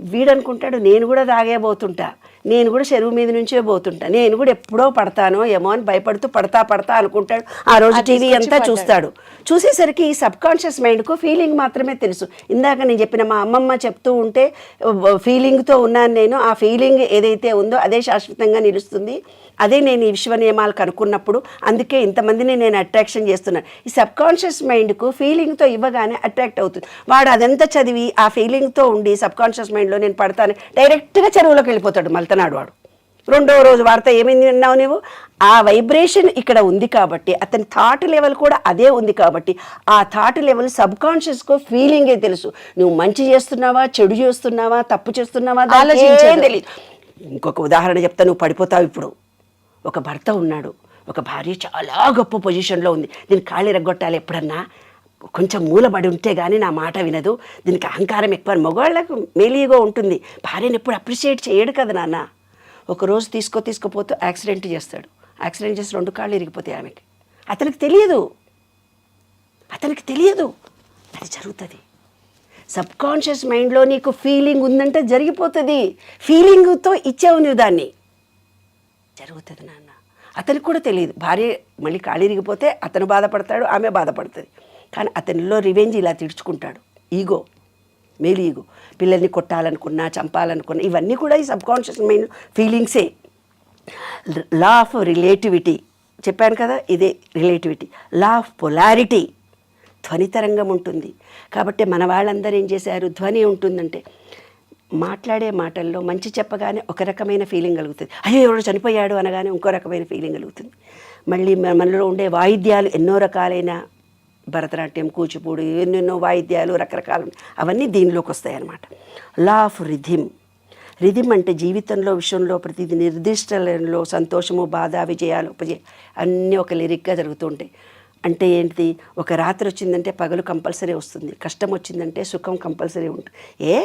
వీడనుకుంటాడు నేను కూడా తాగేబోతుంటా, నేను కూడా చెరువు మీద నుంచే పోతుంటా, నేను కూడా ఎప్పుడో పడతానో ఏమో అని భయపడుతూ పడతా అనుకుంటాడు. ఆ రోజు టీవీ అంతా చూస్తాడు. చూసేసరికి ఈ సబ్ కాన్షియస్ మైండ్కు ఫీలింగ్ మాత్రమే తెలుసు. ఇందాక నేను చెప్పిన మా అమ్మమ్మ చెప్తూ ఉంటే ఫీలింగ్తో ఉన్నాను నేను, ఆ ఫీలింగ్ ఏదైతే ఉందో అదే శాశ్వతంగా నిలుస్తుంది, అదే నేను ఈ విశ్వ నియమాలు కనుక్కున్నప్పుడు, అందుకే ఇంతమందిని నేను అట్రాక్షన్ చేస్తున్నాను. ఈ సబ్ కాన్షియస్ మైండ్కు ఫీలింగ్తో ఇవ్వగానే అట్రాక్ట్ అవుతుంది. వాడు అదంతా చదివి ఆ ఫీలింగ్తో ఉండి సబ్ కాన్షియస్ మైండ్లో నేను పడతాను డైరెక్ట్గా చెరువులోకి వెళ్ళిపోతాడు మల్తనాడు వాడు. రెండో రోజు వార్త ఏమైంది అన్నావు నువ్వు? ఆ వైబ్రేషన్ ఇక్కడ ఉంది కాబట్టి, అతని థాట్ లెవెల్ కూడా అదే ఉంది కాబట్టి, ఆ థాట్ లెవెల్ సబ్ కాన్షియస్కు ఫీలింగే తెలుసు. నువ్వు మంచి చేస్తున్నావా, చెడు చేస్తున్నావా, తప్పు చేస్తున్నావా ఆలోచించేది తెలియదు. ఇంకొక ఉదాహరణ చెప్తా, నువ్వు పడిపోతావు. ఇప్పుడు ఒక భర్త ఉన్నాడు, ఒక భార్య చాలా గొప్ప పొజిషన్లో ఉంది, దీన్ని కాళ్ళు ఎరగొట్టాలి, ఎప్పుడన్నా కొంచెం మూలబడి ఉంటే కానీ నా మాట వినదు, దీనికి అహంకారం ఎక్కువ. మగవాళ్ళకు మేలీగా ఉంటుంది, భార్యను ఎప్పుడు అప్రిషియేట్ చేయడు కదా నాన్న. ఒకరోజు తీసుకుపోతూ యాక్సిడెంట్ చేస్తాడు. యాక్సిడెంట్ చేసి 2 కాళ్ళు ఇరిగిపోతాయి ఆమెకి. అతనికి తెలియదు అది జరుగుతుంది. సబ్ కాన్షియస్ మైండ్లో నీకు ఫీలింగ్ ఉందంటే జరిగిపోతుంది. ఫీలింగ్తో ఇచ్చావు నువ్వు దాన్ని, జరుగుతుంది నాన్న. అతనికి కూడా తెలియదు. భార్య మళ్ళీ కాళ్ళు ఇరిగిపోతే అతను బాధపడతాడు, ఆమె బాధపడుతుంది. కానీ అతనిలో రివెంజ్ ఇలా తీర్చుకుంటాడు. ఈగో, మేలు ఈగో. పిల్లల్ని కొట్టాలనుకున్నా, చంపాలనుకున్నా, ఇవన్నీ కూడా ఈ సబ్ కాన్షియస్ మైండ్ ఫీలింగ్సే. లా ఆఫ్ రిలేటివిటీ చెప్పాను కదా, ఇదే రిలేటివిటీ. లా ఆఫ్ పొలారిటీ, ధ్వని తరంగం ఉంటుంది. కాబట్టి మన వాళ్ళందరూ ఏం చేశారు, ధ్వని ఉంటుందంటే మాట్లాడే మాటల్లో మంచి చెప్పగానే ఒక రకమైన ఫీలింగ్ కలుగుతుంది. అయ్యో ఎవడో చనిపోయాడు అనగానే ఇంకో రకమైన ఫీలింగ్ కలుగుతుంది. మళ్ళీ మనలో ఉండే వాయిద్యాలు ఎన్నో రకాలైన, భరతనాట్యం, కూచిపూడి, ఎన్నెన్నో వాయిద్యాలు రకరకాలు, అవన్నీ దీనిలోకి వస్తాయి అన్నమాట. లా ఆఫ్ రిథిమ్ అంటే జీవితంలో విషయంలో ప్రతిదీ నిర్దిష్ట లయంలో సంతోషము, బాధ, విజయాలు, ఉపజయాలు అన్నీ ఒక లిరిక్గా జరుగుతూ ఉంటాయి. అంటే ఏంటి, ఒక రాత్రి వచ్చిందంటే పగలు కంపల్సరీ వస్తుంది, కష్టం వచ్చిందంటే సుఖం కంపల్సరీ ఉంటుంది.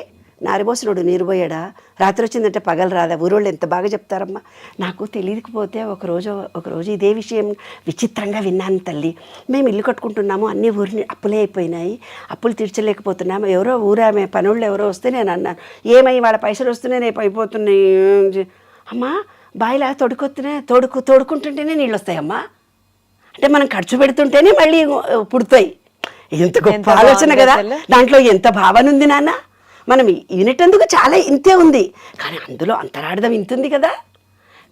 నారిబోసినోడు నీరుపోయాడా, రాత్రి వచ్చిందంటే పగలు రాదా? ఊరోళ్ళు ఎంత బాగా చెప్తారమ్మా. నాకు తెలియకపోతే ఒకరోజు ఇదే విషయం విచిత్రంగా విన్నాను తల్లి. మేము ఇల్లు కట్టుకుంటున్నాము, అన్ని ఊరిని అప్పులే అయిపోయినాయి, అప్పులు తీర్చలేకపోతున్నాము. ఎవరో ఊరామె పనుళ్ళు ఎవరో వస్తే నేను అన్నాను, ఏమై వాళ్ళ పైసలు వస్తున్నాయి, రేపు అయిపోతున్నాయి అమ్మా. బాయిలా తోడుకుంటుంటేనే నీళ్ళు వస్తాయమ్మా. అంటే మనం ఖర్చు పెడుతుంటేనే మళ్ళీ పుడతాయి. ఎంత గొప్ప ఆలోచన కదా, దాంట్లో ఎంత భావన ఉంది నాన్న. మనం వినేటందుకు చాలా ఇంతే ఉంది, కానీ అందులో అంతరార్థం ఇంతుంది కదా.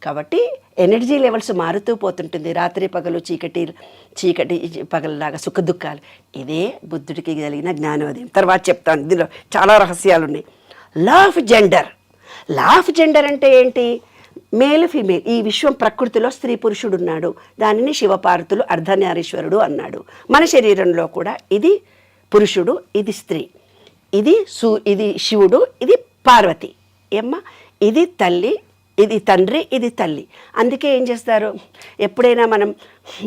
కాబట్టి ఎనర్జీ లెవెల్స్ మారుతూ పోతుంటుంది. రాత్రి పగలు, చీకటి పగలలాగా సుఖ దుఃఖాలు. ఇదే బుద్ధుడికి కలిగిన జ్ఞానోదయం. తర్వాత చెప్తాను, దీనిలో చాలా రహస్యాలు ఉన్నాయి. లా ఆఫ్ జెండర్ అంటే ఏంటి? మేలు, ఫీమేల్. ఈ విశ్వం ప్రకృతిలో స్త్రీ పురుషుడు ఉన్నాడు, దానిని శివపార్వతులు అర్ధనారీశ్వరుడు అన్నాడు. మన శరీరంలో కూడా ఇది పురుషుడు, ఇది స్త్రీ, ఇది శివుడు, ఇది పార్వతి. ఏమ్మా, ఇది తల్లి, ఇది తండ్రి, ఇది తల్లి. అందుకే ఏం చేస్తారు, ఎప్పుడైనా మనం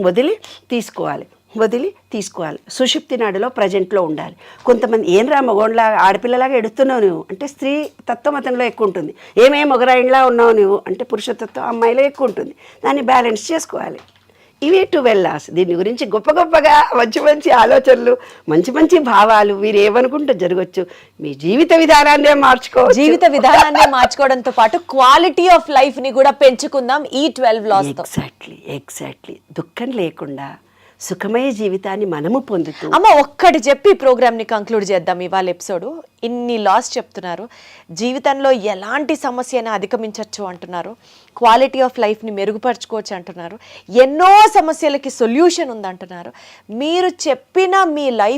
వదిలి తీసుకోవాలి. సుషుప్తి నాడిలో ప్రజెంట్లో ఉండాలి. కొంతమంది ఏంరా మగోన్లాగా ఆడపిల్లలాగా ఎడుతున్నావు నువ్వు అంటే స్త్రీ తత్వం అతనిలో ఎక్కువ ఉంటుంది. మొగరాయిన్లా ఉన్నావు నువ్వు అంటే పురుషతత్వం అమ్మాయిలో ఎక్కువ ఉంటుంది. దాన్ని బ్యాలెన్స్ చేసుకోవాలి. ఇవే 12 లాస్. దీని గురించి గొప్ప గొప్పగా మంచి మంచి ఆలోచనలు, మంచి మంచి భావాలు మీరు ఏమనుకుంటే జరగచ్చు. మీ జీవిత విధానాన్నే మార్చుకోవచ్చు. జీవిత విధానాన్ని మార్చుకోవడంతో పాటు క్వాలిటీ ఆఫ్ లైఫ్ ని కూడా పెంచుకుందాం ఈ 12 లాస్ తో. ఎగ్జాక్ట్లీ దుఃఖం లేకుండా సుఖమయ జీవితాన్ని మనము పొందుతూ. అమ్మ ఒక్కటి చెప్పి ప్రోగ్రామ్ని కంక్లూడ్ చేద్దాం ఇవాళ ఎపిసోడు. ఇన్ని లాస్ చెప్తున్నారు, జీవితంలో ఎలాంటి సమస్యను అధిగమించవచ్చు అంటున్నారు, క్వాలిటీ ఆఫ్ లైఫ్ని మెరుగుపరచుకోవచ్చు అంటున్నారు, ఎన్నో సమస్యలకి సొల్యూషన్ ఉందంటున్నారు. మీరు చెప్పిన మీ లైఫ్